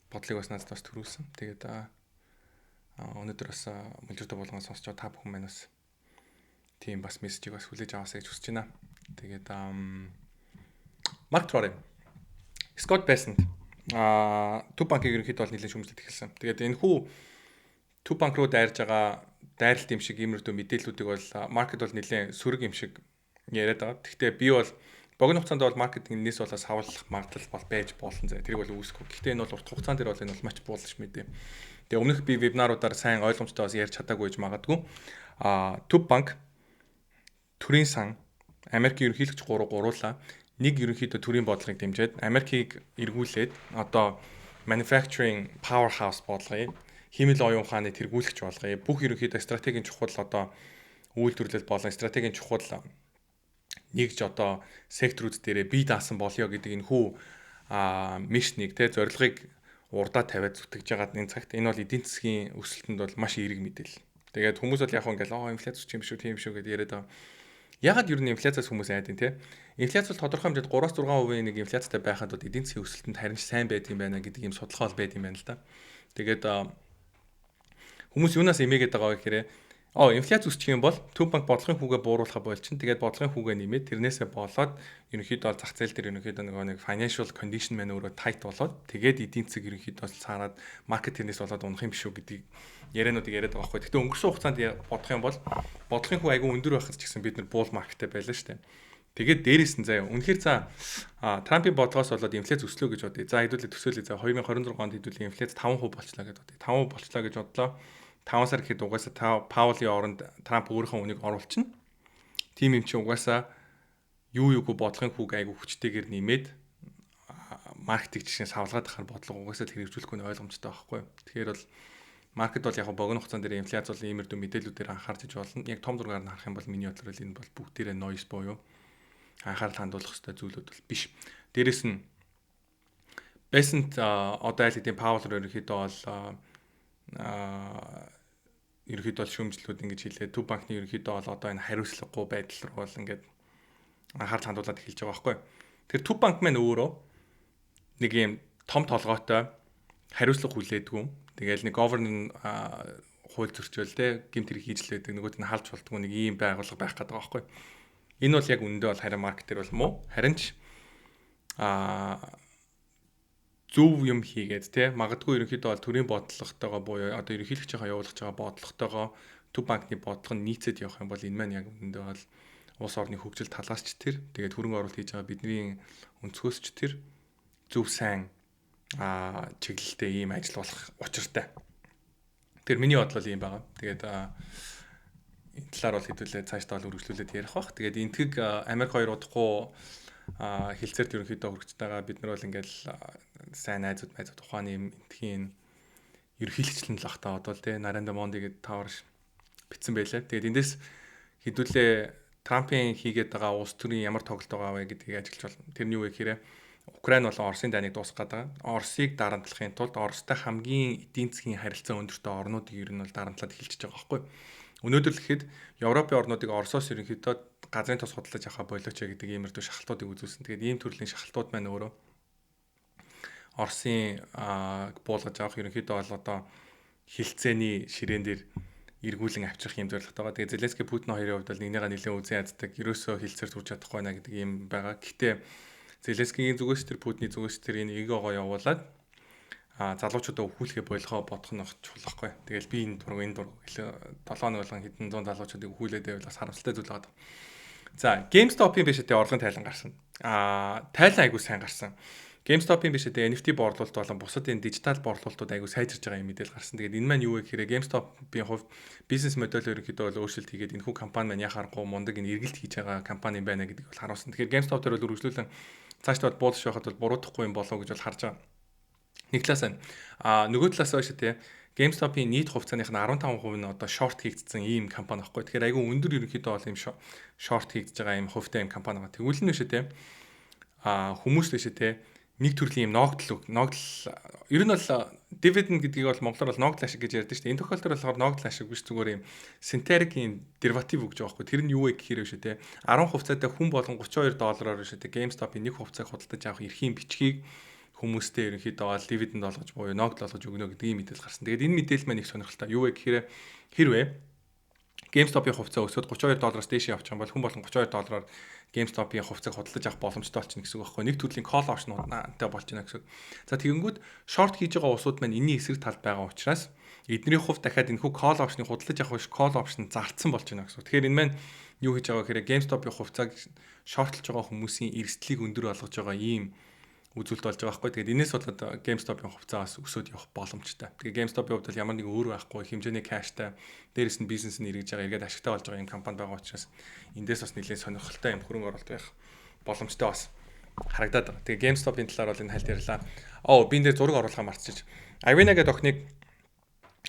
бодлыг бас надад бас төрүүлсэн. Тэгээд өнөөдөр бас мөлжөртэй болгон сонсч та бүхэн маань бас тийм бас мессежийг бас хүлээж аваасаа гэж хүсэж байна. Тэгээд Mark Trory, Scott Bessent Төв банкыг ерөнхийдөө бол нэлээд шүүмжлээд эхэлсэн. Тэгээд энэ хүү Төв банк руу дайрж байгаа дайралт юм шиг иймэрдүү мэдээллүүдийг бол маркет бол нэлээд сөрөг юм шиг яриад байгаа. Гэхдээ би бол богино хугацаанд бол маркетингнээс болоос хавлах магадлал бол байж болно зэ. Тэрийг бол үүсэхгүй. Гэхдээ энэ бол урт хугацаанд дээр бол энэ бол маш буулж мэдээ. Тэгээ өмнөх би вебинаруудаар сайн ойлгомжтой бас ярьж чадаагүй гэж магадгүй. Төв банк төрийн сан Америкийн ерөнхийлөгч гуруулаа нэг ерөнхийдөө төрийн бодлогыг дэмжиж Америкийг эргүүлээд одоо manufacturing powerhouse болгоё. Химэл оюун ухааны тэргүүлэгч болгоё. Бүх ерөнхийдөө стратегийн чухал одоо үйлдвэрлэл болон стратегийн чухал нэгж одоо секторууд дээрээ бие даасан болёо гэдэг энэ хүү мишнийг те зорилгыг урдаа тавиад зүтгэж байгаад энэ цагт энэ бол эдийн засгийн өсөлтөнд бол маш эерэг мэдээлэл. Тэгээд хүмүүс бол яг хөө ингээл инфляц ч юм шүү тийм шүү гэдээ яриад байгаа. Ягаад ер нь инфляцаас хүмүүс айдیں۔ Тэ инфляц бол тодорхой хэмжээнд 3-6% нэг инфляцтай байхад бол эдийн засгийн өсөлтөнд харин ч сайн байдаг юм байна гэдэг ийм судалгаа бол байд юм байна л да. Тэгээд хүмүүс юунаас эмээгээд байгаа вэ гэхээр инфляц өсчих юм бол Төв банк бодлогын хүүгээ бууруулах болчихно. Тэгээд бодлогын хүүгээ нэмээд тэрнээсээ болоод ерөнхийдөө зах зээл дээр ерөнхийдөө нэг financial condition маань өөрөө tight болоод тэгээд эдийн засаг ерөнхийдөө цаарад маркет тэрнээс болоод унах юм биш үү гэдэг яриануудыг яриад байгаа байхгүй. Гэхдээ өнгөрсөн хугацаанд бодох юм бол бодлогын хүү айгүй өндөр байхад ч гэсэн бид нар bull market-тэй байлаа шүү дээ. Тэгээд дээрээс нь заяа. Үнэхээр за Трампын бодлогоос болоод инфляц өслөө гэж бодъё. За хэдүүлээ төсөөлөе. За 2026 онд хэдүүлээ инфляц 5% болчлаа гэж бодъё. 5% болчлаа гэж бодлоо. 5 сар гэхэд угаасаа Паулийн оронд Трамп өөрийнхөө үнийг оруулчихна. Тим юм чи угаасаа юуг бодлогын хүүг айгу хүчтэйгээр нэмээд маркетинг жишээ савлгаад ахаар бодлого угаасаа хэрэгжүүлэхгүй нь ойлгомжтой байхгүй. Тэгэхээр бол маркет бол яг богино хугацаанд дээр инфляц бол иймэрдүү мэдээллүүдээр анхаарч иж болно. Яг том зургаар нь харах юм бол миний бодлоор энэ бол бүгдээрээ noise буюу анхаарал хандуулах ёстой зүйлүүд бол биш. Дээрэс нь Бесент одоо аль хэдийн Паул ерөнхийдөө бол ерөнхийдөө шүүмжлэлүүд ингэж хэлээ. Төв банкны ерөнхийдөө бол одоо энэ хариуцлагагүй байдал руу бол ингээд анхаарал хандуулаад эхэлж байгаа байхгүй. Тэр төв банк маань өөрөө нэг юм том толгойтой хариуцлага хүлээдгүй. Тэгээл нэг government хууль зөрчил те гэмт хэрэг хийж л байдаг. Нөгөөд нь халж болтгүй нэг ийм байгууллага байх гэдэг байгаа байхгүй. Энэ бол яг үндэ бол харин маркетер бол муу. Харин ч зөв юм хийгээд те магадгүй ерөнхийдөө бол төрийн бодлоготойгоо буюу одоо ерөнхийлөгч байгаа явуулах байгаа бодлоготойгоо төв банкны бодлого нь нийцээд явах юм бол энэ маань яг үндэ бол улс орны хөгжил талаас ч тэр тэгээд хөрөнгө оруулалт хийж байгаа бидний өнцгөөс ч тэр зөв сайн чиглэлтэй ийм ажил болох учиртай. Тэр миний бодлол ийм байгаа. Тэгээд энэ талаар бол хэдүүлээ цаашдаа бол үргэлжлүүлээд ярих бах. Тэгээд энтэг Америк хоёр удахгүй хилцээрт ерөнхийдөө хүрэгч байгаа бид нар бол ингээл сайн найзууд ухааны юм энтхийн ерөнхийлөгчлэн л ах та одоо л те Наренда Монди гэдэг таварш битсэн байлаа. Тэгээд эндээс хэдүүлээ Трампын хийгээд байгаа улс төрийн ямар тоглолт байгаа вэ гэдгийг ажиглаж болно. Тэр нь юу вэ гэхээр Украин болон Оросын дайныг дуусгах гэдэг. Оросыг дарамтлахын тулд Оростой хамгийн эдийн засгийн харилцаа өндөртэй орнуудыг ер нь бол дарамтлаад эхэлчихэж байгаа байхгүй. Өнөөдөр л гэхэд Европын орнуудыг Оросоос ерөнхийдөө газрын тос худалдаж авах болооч гэдэг иймэрдүү шахалтуудыг үзүүлсэн. Тэгээд ийм төрлийн шахалтууд маань өөрөө Оросын буулгаж авах ерөнхийдөө бол одоо хилцээний ширээн дээр эргүүлэн авчрах юм зорилготой байгаа. Тэгээд Зеленский Путин хоёрын хувьд бол нэгнийгаа нэлээд үзэн яддаг. Ерөөсөө хилцээр турж чадахгүй байна гэдэг юм байгаа. Гэхдээ Зеленскигийн зүгээс тэр Путины зүгээс тэр энэ эгоогоо явуулаад залуучуудаа өхүүлэхэ болгоо бодох нь чухал байхгүй. Тэгэл би энэ дург 7 хоног болгон хэдэн зуун залуучуудыг өхүүлээд байвал бас харамсалтай зүйл байгаа. За, GameStop-ийн бишэдээ орлогын тайлан гарсан. Тайлан айгуу сайн гарсан. GameStop-ийн бишэдээ NFT борлуулалт болон бусад энэ дижитал борлуулалтууд айгуу сайжирж байгаа юм мэдээлэл гарсан. Тэгээд энэ маань юу вэ гэхээр GameStop-ийн хувьд бизнес модель ерөнхийдөө бол өөрчлөлт хийгээд энэхүү компани маань яхаарахгүй мундаг энэ эргэлт хийж байгаа компани байна гэдгийг бол харуулсан. Тэгэхээр GameStop дээр бол үргэлжлүүлэн цаашдаа буулж байхад бол буруудахгүй юм болов гэж бол харж байгаа. Нэг талаас нь нөгөө талаас нь те GameStop-ийн нийт хувьцааных нь 15% нь одоо шорт хийгдсэн ийм компани байхгүй. Тэгэхээр айгүй өндөр ерөнхийдөө бол ийм шорт хийгдэж байгаа ийм хувьтай ийм компани байгаа. Тэгвэл нь биш те хүмүүс биш те нэг төрлийн ийм ногдол ер нь бол dividend гэдгийг бол монголоор бол ногдол ашиг гэж ярьдаг шүү дээ. Энэ тохиолдолд болохоор ногдол ашиг биш зүгээр ийм synthetic derivative гэж байгаа байхгүй. Тэр нь юу вэ гэхээр биш те 10 хувьцаатай хүн болгон $32 биш те GameStop-ийн нэг хувьцааг худалдаж авах эрхийн бичгийг хүмүүстэй ерөнхийдөө бол дивиденд олгож буюу ногдол олгож өгнө гэдэг ийм мэдээлэл гарсан. Тэгээд энэ мэдээлэл маань их сонирхолтой. Юу вэ гэхээр хэрвээ GameStop-ийн хувьцаа өсөд $32-аас дээш явчих юм бол хүн болгон $32-аар GameStop-ийн хувьцааг худалдаж авах боломжтой болчихно гэсэн үг байхгүй. Нэг төрлийн call option-тай болчихно гэсэн үг. За тэгэнгүүт short хийж байгаа улсууд маань энэний эсрэг талд байгаа учраас эдний хувьд дахиад энэхүү call option-ыг худалдаж авах биш call option зардсан болж байна гэсэн үг. Тэгэхээр энэ маань юу хийж байгаа гэхээр GameStop-ийн хувьцааг shortlж байгаа хүмүүсийн эрсдлийг өндөр болгож байгаа ийм үзүүлэлт болж байгаа байхгүй. Тэгээд энэс болоод GameStop-ийн хувьцаас өсөд явах боломжтой. Тэгээд GameStop-ийн хувьд бол ямар нэг өөр байхгүй хэмжээний кэштай дээрэс нь бизнес нь эргэж байгаа эргээд ашигтай болж байгаа юм компани байгаа учраас эндээс бас нэлээд сонирхолтой юм хөрөнгө оруулалт байх боломжтой бас харагдаад байгаа. Тэгээд GameStop-ийн талаар бол энэ хальт ярьлаа. Би энэ дээр зураг оруулахаа мартчихж. Avena гэдэг охиныг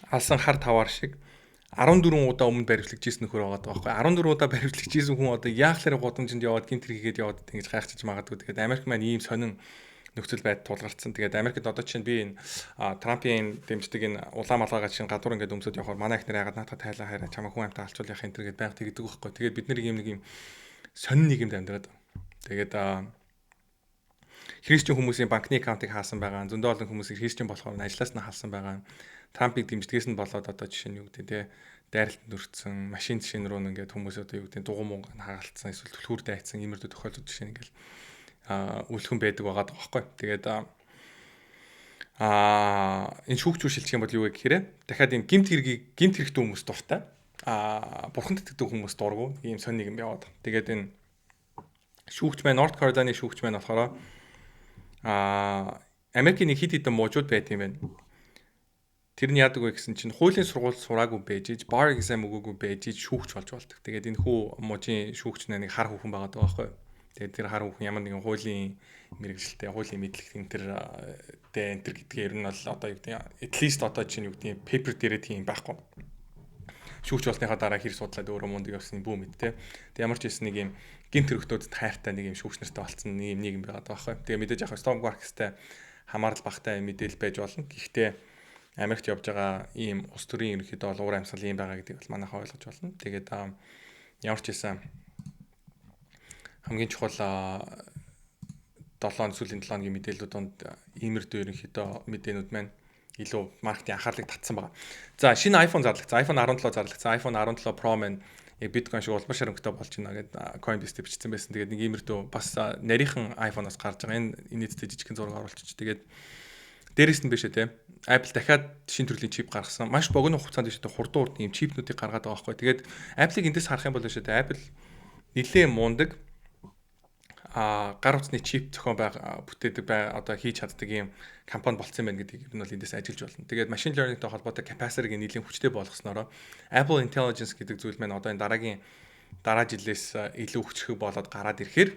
алсан хар таваар шиг 14 удаа өмнө баривчлагдчихсэн нөхөр байгаа байхгүй. 14 удаа баривчлагдчихсэн хүн одоо яахлаар гудамжинд яваад гинт хэрэггээд яваад ингэж гайхчихж магадгүй. Тэгээд Америк маань ийм сонин нөхцөл байдал тулгарцсан. Тэгээд Америкт одоо чинь би энэ Трампын дэмждэг энэ улаан малгайгаа чинь гадуур ингээд өмсөд явахаар манай их нэр ягаад наатаа тайлаа хараа чамаа хүн амтаа алчуул яхах энэ төр гэдээ байнга тэгдэг байхгүй. Тэгээд бид нарыг нэг юм сонин нийгэмд амьдраад. Тэгээд христчин хүмүүсийн банкны аккаунтыг хаасан байгаа. Зөндөө олон хүмүүс христчин болохоор ажлаас нь халсан байгаа. Трампыг дэмждгээс нь болоод одоо жишээ нь юу гэдэг те дайралтанд өртсөн машин жишээ рүү ингээд хүмүүс одоо юу гэдэг дугуй мунг хаалтсан эсвэл түлхүүр дайцсан иймэрдүү тохиолдол жишээ ингээл үлхэн байдаг байгаа байхгүй. Тэгээд энэ шүүгчүү шилжих юм бол юу вэ гэхээр дахиад ийм гимт хэрэгтэй хүмүүс дуртай. Бурханд итгэдэг хүмүүс дургу ийм сонь нэг юм яваад. Тэгээд энэ шүүгч маань North Carolina-ны шүүгч маань болохоор Америкийн нэг хэд хэдэн мужууд байт юм байна. Тэр нь яадаг вэ гэсэн чинь хуулийн сургууль сураагүй байж, bar exam өгөөгүй байж шүүгч болж болдог. Тэгээд энэ хүү мужийн шүүгч нэг хар хүүхэн байгаа даа байхгүй. Тэгээд тэр хар хүүхэн ямар нэгэн хуулийн мэрэгжилтэй, хуулийн мэдлэг энэ төр гэдгээ ер нь бол одоо юу гэдэг at least одоо чинь юу гэдэг paper дээрээ тийм байхгүй. Шүүгч болсныхаа дараа хэр судлаад өөрөө мундаг явсан бүү мэд те. Тэг ямар ч байсан нэг юм гинт төрөхтөөд хайртай нэг юм шүүгч нартай болсон нэг юм байгаа байхгүй. Тэгээ мэдээж яг Storm Quarks-тай хамаарал багтай мэдээлэл байж болно. Гэхдээ Америкт явж байгаа ийм улс төрийн ерөнхийдөө бол уур амьсгал ийм байгаа гэдгийг бол манайхаа ойлгож болно. Тэгээд ямар ч байсан хамгийн чухал 7 сүүлийн 7 өдрийн мэдээллүүд донд иймэрдүү ерөнхийдөө мэдээнүүд маань илүү маркетинг анхаарлыг татсан байгаа. За шинэ iPhone зарлагдсан. iPhone 17 зарлагдсан. iPhone 17 Pro маань биткойн шиг улбар шарамгтай болж байна гэдэг Coinbase-д бичсэн байсан. Тэгээд нэг иймэрдүү бас нарийнхан iPhone-оос гарч байгаа. Энэ нийтдээ жижигхэн зураг оруулчих. Тэгээд дээрээс нь биш ээ те. Apple дахиад шинэ төрлийн чип гаргасан. Маш богино хугацаанд биш ээ хурдан урд ийм чипнүүдийг гаргаад байгаа байхгүй. Тэгээд Apple-ыг эндээс харах юм бол биш ээ. Apple нэлээд мундаг гар утасны чип зохион бүтээдэг одоо хийж чаддаг ийм компани болцсон байна гэдгийг ер нь бол эндээс ажиллаж болно. Тэгээд machine learning-тэй холбоотой capacity-г нэлийн хүчтэй болгосноор Apple Intelligence гэдэг зүйл маань одоо энэ дараа жилээс илүү хүчрэх болоод гараад ирэхээр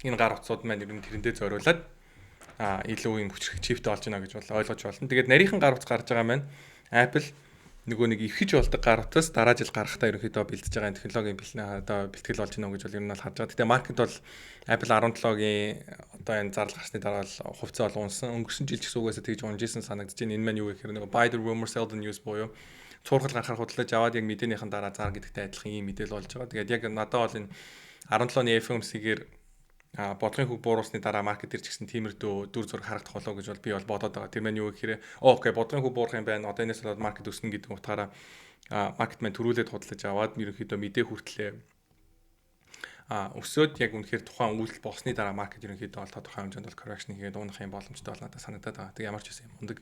энэ гар утсууд маань ер нь тэрэндээ зориулаад илүү юм хүчрэх чиптэй болж байна гэж бол ойлгож болно. Тэгээд нарийнхан гар утас гарч байгаа маань Apple нөгөө нэг ивхэж болдог гар утас дараа жил гарахтаа ерөнхийдөө бэлдэж байгаа технологийн одоо бэлтгэл болж байна гэж бол ер нь бол харж байгаа. Гэтэ маркет бол Apple 17-гийн одоо энэ зардал гарсны дараа л хувьцаа бол унсан. Өнгөрсөн жил ч гэсэн угаасаа тэгж унжсэн санагдаж байна. Энэ маань юу гэхээр нөгөө buy the rumor sell the news буюу цуурхал гарахаар худалдаж аваад яг мэдээнийхэн дараа зар гэдэгтэй адилхан ийм мэдээлэл болж байгаа. Тэгээд яг надад бол энэ 17-ны FOMC-гээр бодлогын хөг бууруулсны дараа маркет дээр ч гэсэн тиймэрдүү дүр зураг харагдах болов гэж бол би бол бодоод байгаа. Тэр маань юу гэхээр окей бодлогын хөг бууруулах юм байна. Одоо энэс болоод маркет өснө гэдэг утгаараа маркет маань төрүүлээд худалдаж аваад ерөнхийдөө мэдээ хүртлээ өсөөд яг үнэхээр тухайн үйлдэл болсны дараа маркет ерөнхийдөө бол тодорхой хэмжээнд бол correction хийгээд уунах юм боломжтой бол надад санагдаад байгаа. Тэг ямар ч байсан юм мундаг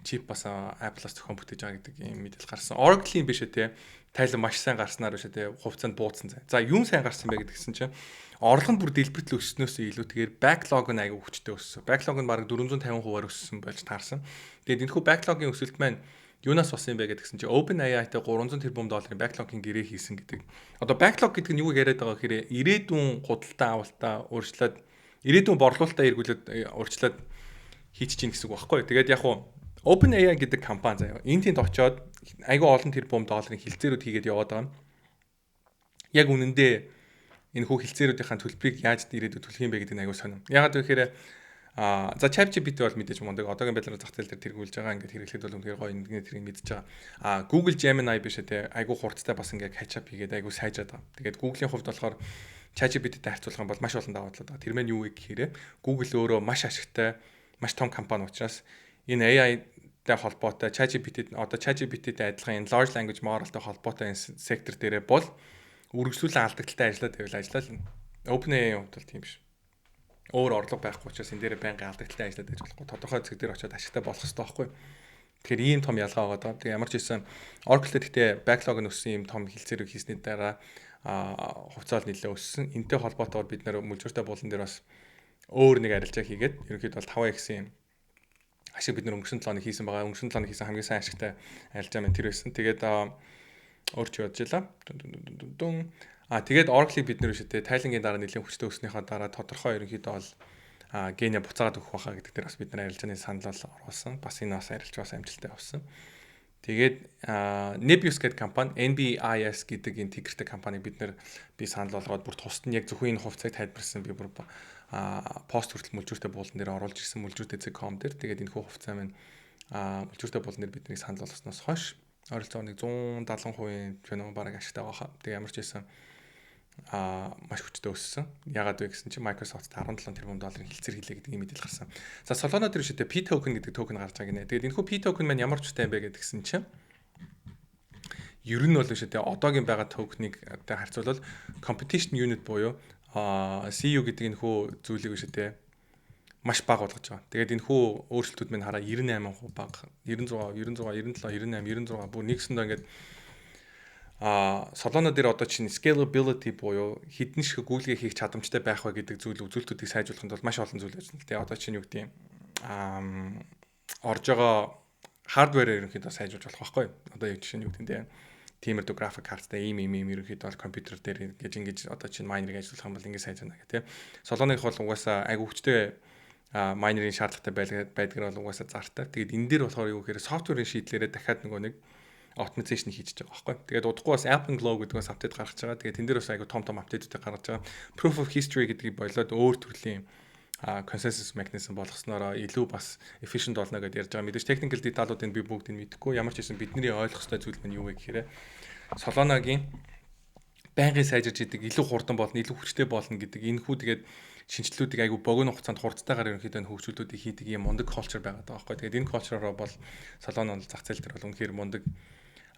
чип бас Apple-аас зохион бүтээж байгаа гэдэг юм мэдээлэл гарсан. Oracle-ийн биш ээ те. Тайлан маш сайн гарснаар биш ээ те. Хувьцаанд буудсан зай. За юун сайн гарсан бэ гэдгсэн чинь орлого нь бүр дэлбэртэл өссөнөөс илүүтэйгээр backlog нь аягүй хүчтэй өссөн. Backlog нь бараг 450% өссөн болж таарсан. Тэгээд энэхүү backlog-ийн өсөлт маань юунаас болсон юм бэ гэдгсэн чинь OpenAI-тай $300 тэрбум backlog-ийн гэрээ хийсэн гэдэг. Одоо backlog гэдэг нь юу яриад байгаа гэхээр ирээдүйн худалдаа авалтаа өөрчлөөд ирээдүйн борлуулалтаа эргүүлээд өөрчлөөд хийчих чинь гэсэн үг байхгүй. Тэгээд яг уу OpenAI гэдэг компани заяа. Энд тэнд очиод айгүй олон тэрбум долларын хилцээрүүд хийгээд яваад байгаа. Яг үнэндээ энэ хүү хилцээрүүдийн төлбөрийг яаж ирээдүйд төлөх юм бэ гэдэг нь айгүй сонирм. Ягаад гэвэл за ChatGPT бол мэдээж мундаг. Одоогийн байдлаар зах зээл дээр тэргүүлж байгаа. Ингээд хэрэглэхэд бол үнэхээр гоё нэг тэрийг мэдж байгаа. Google Gemini биш ээ айгүй хурцтай бас ингээд catch up хийгээд айгүй сайжаад байгаа. Тэгээд Google-ийн хувьд болохоор ChatGPT-тэй харьцуулах юм бол маш олон даваа талууд байгаа. Тэр маань юу вэ гэхээр Google өөрөө маш ашигтай, маш том компани учраас энэ AI-тай холбоотой ChatGPT одоо ChatGPT-тэй адилхан энэ large language model-тай холбоотой энэ сектор дээрээ бол үргэлжлүүлэн алдагдaltaй ажиллаад байвал ажиллаа л. OpenAI хувьд бол тийм биш. Өөр орлого байхгүй учраас энэ дээр байнгын алдагдaltaй ажиллаад байж болохгүй. Тодорхой зэг дээр очиод ашигтай болох хэрэгтэй байхгүй. Тэгэхээр ийм том ялгаа байгаа даа. Тэгээ ямар ч байсан Oracle-тэй гэхдээ backlog нь өссөн ийм том хилцээрийг хийсний дараа хувьцаал нэлээд өссөн. Энтэй холбоотойгоор бид нэр мүлжүүртэй булан дээр бас өөр нэг арилжаа хийгээд ерөнхийдөө бол 5x-ийн ашиг бид нэр өнгөрсөн 7 хоног хийсэн байгаа. Өнгөрсөн 7 хоног хийсэн хамгийн сайн ашигтай арилжаа маань тэр байсан. Тэгээд өөрч бодчихлаа. Тэгээд Oracle-ийг бид нэр шидэ тайлангийн дараа нэлийн хүчтэй өснөхийн дараа тодорхой ерөнхийдөө бол гене буцаагаад өгөх байхаа гэдэг дээр бас бид нар арилжааны санал оруулсан. Бас энэ бас арилж бас амжилттай авсан. Тэгээд Nebius гэдэг компани NBIS гэдэг энэ тикертэй компаниг бид нэр санал болгоод бүр тусад нь яг зөвхөн энэ хувьцааг тайлбарсан би бүр пост хүртэл мүлжүүртэй буулан дээр оруулж ирсэн мүлжүүртэй.com дээр. Тэгээд энэ хувьцаа маань мүлжүүртэй буулан дээр бидний санал болгосноос хойш ойролцоогоо 170% феномен бараг ашигтай байгаа. Тэгээ ямар ч байсан маш хүчтэй өссөн. Ягаад вэ гэсэн чинь Microsoft 17 тэрбум долларын хилцээр хийлээ гэдэг юм мэдээлэл гарсан. За Solana дээр шидэ P token гэдэг токен гарч байгаа гинэ. Тэгээд энэхүү P token маань ямар ч үстэй юм бэ гэдгсэн чинь ер нь бол шидэ одоогийн байгаа токеныг тэ харьцуулбал competition unit буюу CU гэдэг энэхүү зүйлийг шидэ маш бага болгож байгаа. Тэгээд энэхүү өөрчлөлтүүд минь хараа 98% бага. 96, 97, 98, 96 бүр нэгсэндээ ингээд Solana дээр одоо чинь scalability буюу хэдэн шиг гүйлгээ хийх чадамжтай байх вэ гэдэг зүйл үзүүлэлтүүдийг сайжруулахын тулд маш олон зүйл ажиллана. Тэгээ одоо чинь юу гэдэг юм орж байгаа хардверээр ерөнхийдөө сайжруулж болох байхгүй. Одоо яг жишээ нь юу гэдэг юм тиймэрдүү график карттай ийм ерөнхийдөө бол компьютер дээр ингэж одоо чинь майнерыг ажиллуулах юм бол ингэ сайжруулна гэх тийм. Solana-ыг бол угаасаа айгу хүчтэй майнерын шаардлагатай байдгаар бол угаасаа зартай. Тэгээд энэ дээр болохоор юу гэхээр софтверийн шийдлэрээ дахиад нөгөө нэг automation хийж байгаа байхгүй. Тэгээд удахгүй бас Alpenglow гэдэг бас апдейт гаргаж байгаа. Тэгээд тэн дээр бас айгу том апдейтүүдийг гаргаж байгаа. Proof of history гэдгийг болоод өөр төрлийн consensus mechanism болгосноор илүү бас efficient болно гэдээ ярьж байгаа. Мэдээж technical detailуудыг би бүгдийг мэдэхгүй. Ямар ч байсан бидний ойлгох ёстой зүйл нь юу вэ гэхээр Solana-гийн байнгын сайжирж идэг илүү хурдан болно, илүү хүчтэй болно гэдэг энэ хүү тэгээд шинжилгүүдийг айгүй богино хугацаанд хурдтайгаар ерөнхийдөө хөгжүүлэлтүүдийг хийдэг юм мундаг culture байгаа даа байхгүй. Тэгээд энэ culture-ороо бол Solana бол зах зээл дээр бол үнэхээр мундаг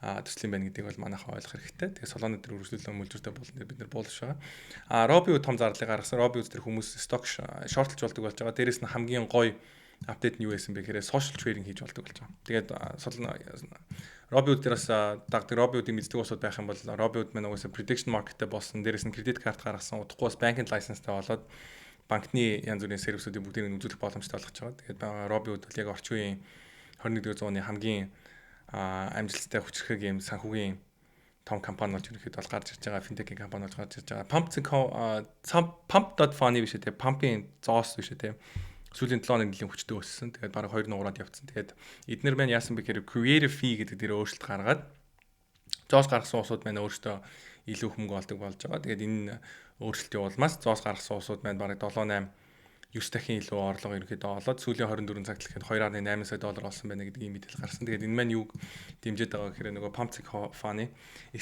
төслийн байна гэдгийг бол манайхаа ойлгох хэрэгтэй. Тэгээ Solana дээр үргэлжлүүлэн мөлжөртэй болно бид нар буулж байгаа. Robinhood том зарлыг гаргасан. Robinhood дээр хүмүүс stock shortlж болдог болж байгаа. Дээрээс нь хамгийн гоё апдейт нь юу байсан бэ гэхээр social trading хийж болдог болж байгаа. Тэгээд Robinhood дээр бас дагдаг Robinhood-ийн мэддэг усуд байх юм бол Robinhood маань угаасаа prediction market-тэй болсон. Дээрээс нь кредит карт гаргасан. Удахгүй бас banking license-тай болоод банкны янз бүрийн сервисүүдийг бүгдийг нь үзүүлэх боломжтой болгож байгаа. Тэгээд Robinhood бол яг орчин үеийн 21-р зууны хамгийн амжилттай хүчрхэг юм санхүүгийн том компани болж ерөнхийдөө бол гарч ирж байгаа финтекийн компани болж гарч ирж байгаа. Pump.funny биш үү те пампын зоос биш үү те сүүлийн 7 хоног нэлийн хүчтэй өссөн. Тэгээд бараг 2 нуураад явцсан. Тэгээд эднэр маань яасан бэ гэхээр creative fee гэдэг дээр өөрчлөлт гаргаад зоос гаргасан усууд маань өөртөө илүү хөнгө олдог болж байгаа. Тэгээд энэ өөрчлөлтийн улмаас зоос гаргасан усууд маань бараг 7-8 9 дахин илүү орлого ерөнхийдөө олоод сүүлийн 24 цагт гэхэд 2.8 сая доллар олсон байна гэдэг ийм мэдээлэл гарсан. Тэгээд энэ маань юуг дэмжиж байгаа гэхээр нөгөө Pump.funny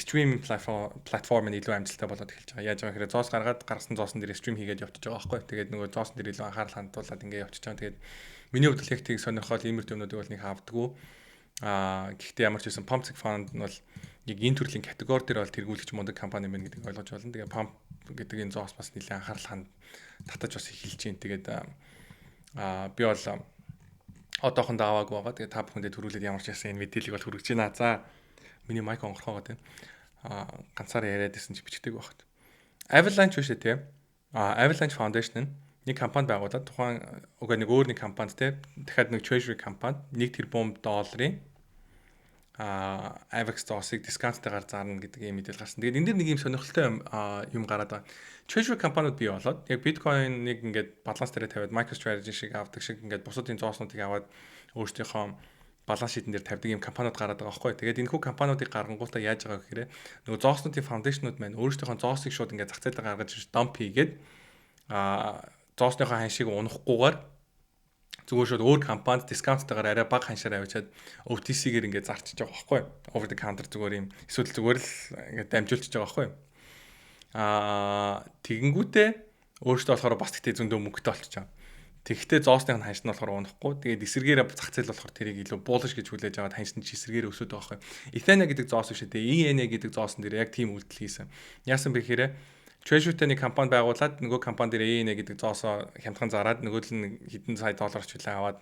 streaming platform-ын илүү амжилттай болоод эхэлж байгаа. Яаж байгаа гэхээр зоос гаргаад гаргасан зоосон дээр стрим хийгээд явчихж байгаа байхгүй. Тэгээд нөгөө зоосон дээр илүү анхаарал хандуулаад ингээд явчихж байгаа. Тэгээд миний хувьд л яг тийг сонирхол иймэрхүү юмнуудыг бол нэг авдаггүй. Гэхдээ ямар ч байсан Pump.fund нь бол яг энэ төрлийн категори дээр бол тэргүүлэгч мундаг компани байна гэдгийг ойлгож байна. Тэгээд Pump гэдэг энэ зоос бас нэлээд анхаарал татаж бас эхэлж байна. Тэгээд би бол одоохондоо аваагүй байгаа. Тэгээд та бүхэндээ төрүүлээд ямар ч ясан энэ мэдээллийг бол хүргэж байна. За миний майк онгорхоо байгаа тийм. Ганцаараа яриад байсан чи бичдэг байхад. Avalanche биш үү тийм. Avalanche Foundation нэг компани байгуулад тухайн уг нэг өөр нэг компанид тийм. Дахиад нэг treasury компани 1 тэрбум долларын AVAX зоосыг дискаунттайгаар зарна гэдэг ийм мэдээлэл гарсан. Тэгээд энэ дэр нэг ийм сонирхолтой юм гараад байгаа. Treasury компаниуд бий болоод яг биткойныг ингээд баланс дээр тавиад MicroStrategy шиг авдаг шиг ингээд бусдын зооснуудыг аваад өөрсдийнхөө баланс шийдэн дээр тавьдаг ийм компаниуд гараад байгаа байхгүй. Тэгээд энэ хүү компаниудыг гаргангуудаа яаж байгаа гэхээр нөгөө зооснуудын фаундейшнууд маань өөрсдийнхөө зоосыг шууд ингээд зах зээлээр гаргаж ирж dump хийгээд зоосныхоо ханшийг унахгүйгээр зүгээр шууд өөр компанид дискаунттайгаар арай бага ханшаар авчиад OTC-гээр ингээд зарчиж байгаа байхгүй. Over the counter зүгээр юм. Эсвэл зүгээр л ингээд дамжуулчихж байгаа байхгүй. Тэгэнгүүтээ өөртөө болохоор бас тэгтээ зөндөө мөнгөтэй болчихж байгаа. Тэгэхдээ зоосных нь ханш нь болохоор унахгүй. Тэгээд эсэргээр зах зээл болохоор тэрийг илүү буулж гэж хүлээж аваад ханш нь эсэргээр өсөд байгаа байхгүй. Ethena гэдэг зоос биш үү? ENA гэдэг зоосон дээр яг тийм үйлдэл хийсэн. Яасан бэ гэхээр Treasury-тэй нэг компани байгуулад нөгөө компани дээр ENA гэдэг зоосоо хямдхан зараад нөгөө л нэг хэдэн сая доллар ч үлээ аваад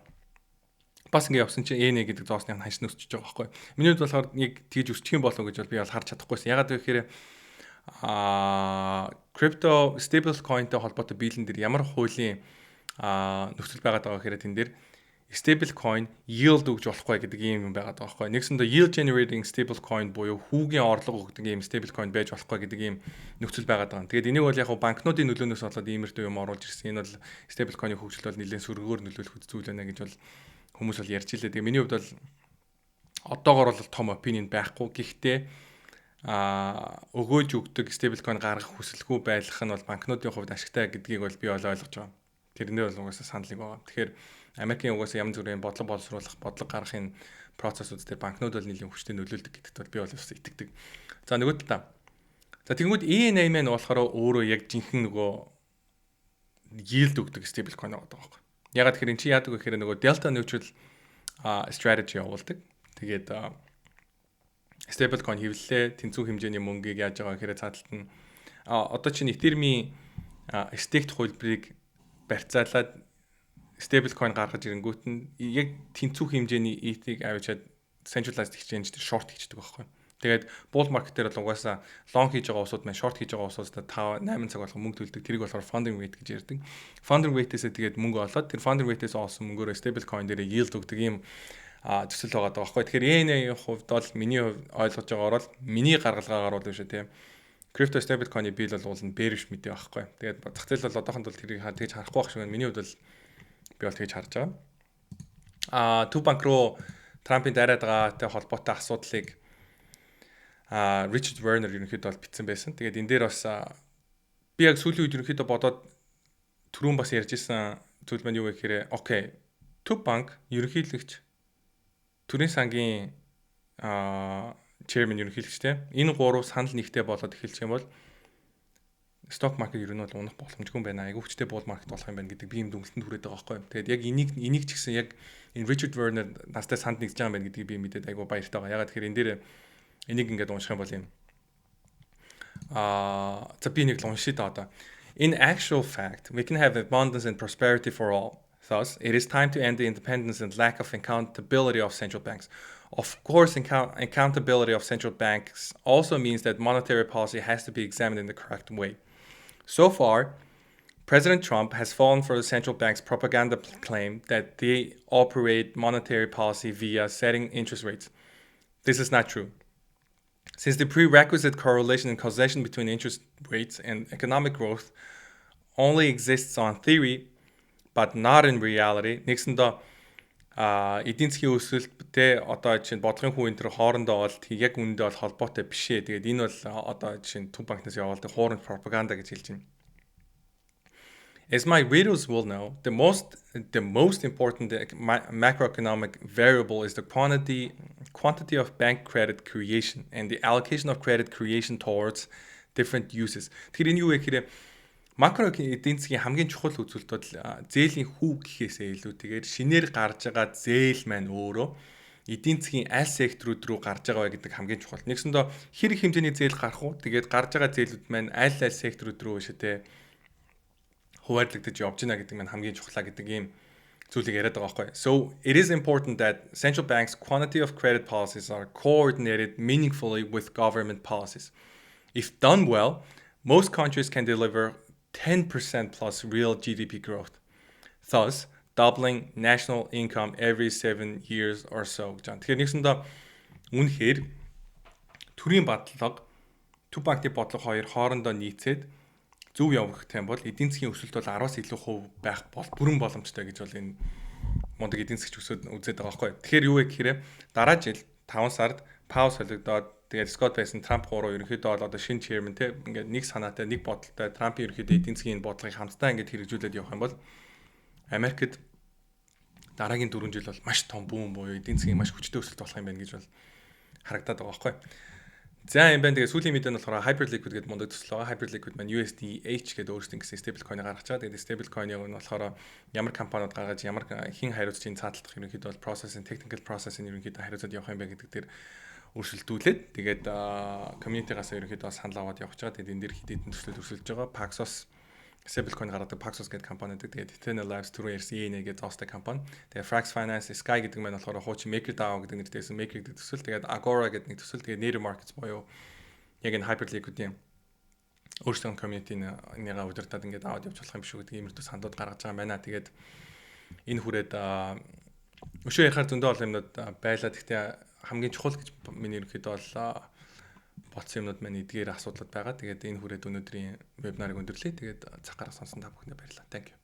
бас ингэ явсан чинь ENA гэдэг зоосны ханш нь өсөж байгаа байхгүй. Миний хувьд болохоор яг тэгж өсчих юм болов уу гэж би бол харж чадахгүйсэн. Ягаад гэвэл crypto stable coin-тэй холбоотой биелэн дээр ямар хуулийн нөхцөл байгаад байгаа гэхээр тэн дээр stable coin yield өгж болохгүй гэдэг юм байгаад байгаа байхгүй. Нэгсэндээ yield generating stable coin буюу хүүгийн орлого өгдөг юм stable coin байж болохгүй гэдэг юм нөхцөл байгаад байгаа. Тэгээд энийг бол яг банкнуудын нөлөөнөөс болоод иймэрхүү юм оруулж ирсэн. Энэ бол stable coin-ийн хөгжил бол нэлээд сөргөөр нөлөөлөх зүйл байна гэж бол хүмүүс бол ярьж илээ. Тэгээд миний хувьд бол одоогоор бол том opinion байхгүй. Гэхдээ өгөөж өгдөг stable coin гаргах хүсэлгүй байх нь бол банкнуудын хувьд ашигтай гэдгийг бол би ойлгож байгаа. Тэрнээ бол угаасаа санал нэг байгаа. Тэгэхээр Америкийн угаасаа янз бүрийн бодлого боловсруулах, бодлого гаргахын процессууд дээр банкнууд бол нэлийн хүчтэй нөлөөлдөг гэдэгт бол би бол бас итгэдэг. За нөгөө талаа. За тэгвэл ENA маань болохоор өөрөө яг жинхэнэ нөгөө yield өгдөг stable coin байгаа байхгүй. Ягаад гэхээр эн чинь яадаг вэ гэхээр нөгөө delta neutral strategy явуулдаг. Тэгээд stable coin хэвлэлээ тэнцүү хэмжээний мөнгийг яаж байгаа гэхээр цааталт нь одоо чинь Ethereum-ийн staked хувилбарыг барьцаалаад stable coin гаргаж ирэнгүүт нь яг тэнцүү хэмжээний ETH-ийг авчиад centralized exchange дээр short хийдэг байхгүй. Тэгээд bull market дээр бол угаасаа long хийж байгаа усууд маань short хийж байгаа усуудад 5 8 цаг болгон мөнгө төлдөг. Тэрийг болохоор funding rate гэж ярьдаг. Funding rate-ээсээ тэгээд мөнгө олоод тэр funding rate-ээс олсон мөнгөөрөө stable coin дээр yield өгдөг юм төсөл байгаа даа байхгүй. Тэгэхээр ENA-ийн хувьд бол миний ойлгож байгаагаар бол миний гаргалгаагаар бол биш тийм. Crypto stable coin-ы бийл бол bearish мэдээ байхгүй. Тэгээд зах зээл бол одоохонд бол тэрийг тэгж харахгүй байх шиг байна. Миний хувьд бол би бол тэгж харж байгаа. Two bank руу Трампын дараад байгаатай холбоотой асуудлыг Richard Werner ерөнхийдөө бол бичсэн байсан. Тэгээд энэ дээр бас би яг сүүлийн үед ерөнхийдөө бодоод түрүүн бас ярьж исэн зүйл маань юу вэ гэхээр окей. Two bank ерөнхийлөгч төрийн сангийн chairman ерөнхийлөгчтэй энэ гурав санал нэгтэй болоод эхэлчих юм бол stock market ер нь бол унах боломжгүй байна. Айгу хүчтэй bull market болох юм байна гэдэг би юм дүнэлтэнд хүрээд байгаа байхгүй. Тэгээд яг энийг ч гэсэн яг энэ Richard Werner настай санд нэгж байгаа юм байна гэдгийг би мэдээд айгу баяртай байгаа. Ягаад тэгэхээр энэ дээр энийг ингээд унших юм бол юм. За би нэг л уншия та одоо. In actual fact, we can have abundance and prosperity for all. Thus, it is time to end the independence and lack of accountability of central banks. Of course, accountability of central banks also means that monetary policy has to be examined in the correct way. So far, President Trump has fallen for the central bank's propaganda claim that they operate monetary policy via setting interest rates. This is not true. Since the prerequisite correlation and causation between interest rates and economic growth only exists on theory, but not in reality, нэгсэндээ эдийн засгийн өсөлттэй одоо жишээ нь бодлогын хувийн төр хоорондоо бол яг үүндээ бол холбоотой биш ээ. Тэгээд энэ бол одоо жишээ нь Төв банкнаас явуулдаг хооронд пропаганда гэж хэлж байна. As my readers will know, the most important macroeconomic variable is the quantity of bank credit creation and the allocation of credit creation towards different uses. Тэгэхээр энэ юу вэ гэхээр макро эдийн засгийн хамгийн чухал үзүүлэлт бол зээлийн хүү гэхээсээ илүү тэгээд шинээр гарч байгаа зээл маань өөрөө эдийн засгийн аль секторууд руу гарч байгаа вэ гэдэг хамгийн чухал. Нэгсэндээ хэрэг хэмжээний зээл гарах уу? Тэгээд гарч байгаа зээлүүд маань аль секторууд руу биш үү? Хуваарлагдаж явж байна гэдэг маань хамгийн чухлаа гэдэг ийм зүйлийг яриад байгаа байхгүй. So it is important that central banks' quantity of credit policies are coordinated meaningfully with government policies. If done well, most countries can deliver 10% plus real GDP growth, thus doubling national income every 7 years or so. Тэгэхээр нэгсэндээ үнэхээр төрийн бодлого, Төв банкны бодлого хоёр хоорондоо нийцээд зөв явах юм бол эдийн засгийн өсөлт бол 10-аас илүү хувь байх бүрэн боломжтой гэж бол энэ мундаг эдийн засгч үзээд байгаа байхгүй. Тэгэхээр юу вэ гэхээр дараа жил 5 сард Паул солигдоод тэгээд Scott Bessent Trump гурав ерөнхийдөө бол одоо шинэ chairman те ингээд нэг санаатай нэг бодолтой Trump-ийн ерөнхийдөө эдийн засгийн бодлогыг хамтдаа ингээд хэрэгжүүлээд явах юм бол Америкт дараагийн 4 жил бол маш том бүүн буюу эдийн засгийн маш хүчтэй өсөлт болох юм байна гэж бол харагдаад байгаа байхгүй. За юм байна. Тэгээд сүүлийн мэдээ нь болохоор Hyperliquid гэдэг мундаг төсөл байгаа. Hyperliquid маань USDH гэдэг өөрсдийн гэсэн stable coin-ыг гаргаж байгаа. Тэгээд stable coin-ыг нь болохоор ямар компаниуд гаргаж ямар хэн хариуцлагын цааталтах ерөнхийдөө бол processing technical processing ерөнхийдөө хариуцаад явах юм бэ гэдэг дээр өрсөлдүүлээд тэгээд community-гаас ерөнхийдөө санал аваад явж байгаа. Тэгээд энэ дэр хэдийдэн төслүүд өрсөлдөж байгаа. Paxos stable coin гаргадаг Paxos гэдэг компани гэдэг. Тэгээд Eternal Labs түрүү ярьсан ENA гэдэг зоостой компани. Тэгээд Frax Finance Sky гэдэг маань болохоор хуучин MakerDAO гэдэг нэртэйсэн Maker гэдэг төсөл. Тэгээд Agora гэдэг нэг төсөл. Тэгээд Native Markets буюу яг энэ Hyperliquid-ийн өөрсдөө community-ныгаа удирдаад ингээд аваад явж болох юм шүү гэдэг иймэрхүү сандууд гаргаж байгаа юм байна. Тэгээд энэ хүрээд өшөө ярихаар зөндөө олон юмнууд байлаа. Гэхдээ хамгийн чухал гэж миний ерөнхийдөө бол бодсон юмнууд маань эдгээр асуудлууд байгаа. Тэгээд энэ хүрээд өнөөдрийн вебинарыг өндөрлөе. Тэгээд цаг гаргасан та бүхэндээ баярлалаа. Thank you.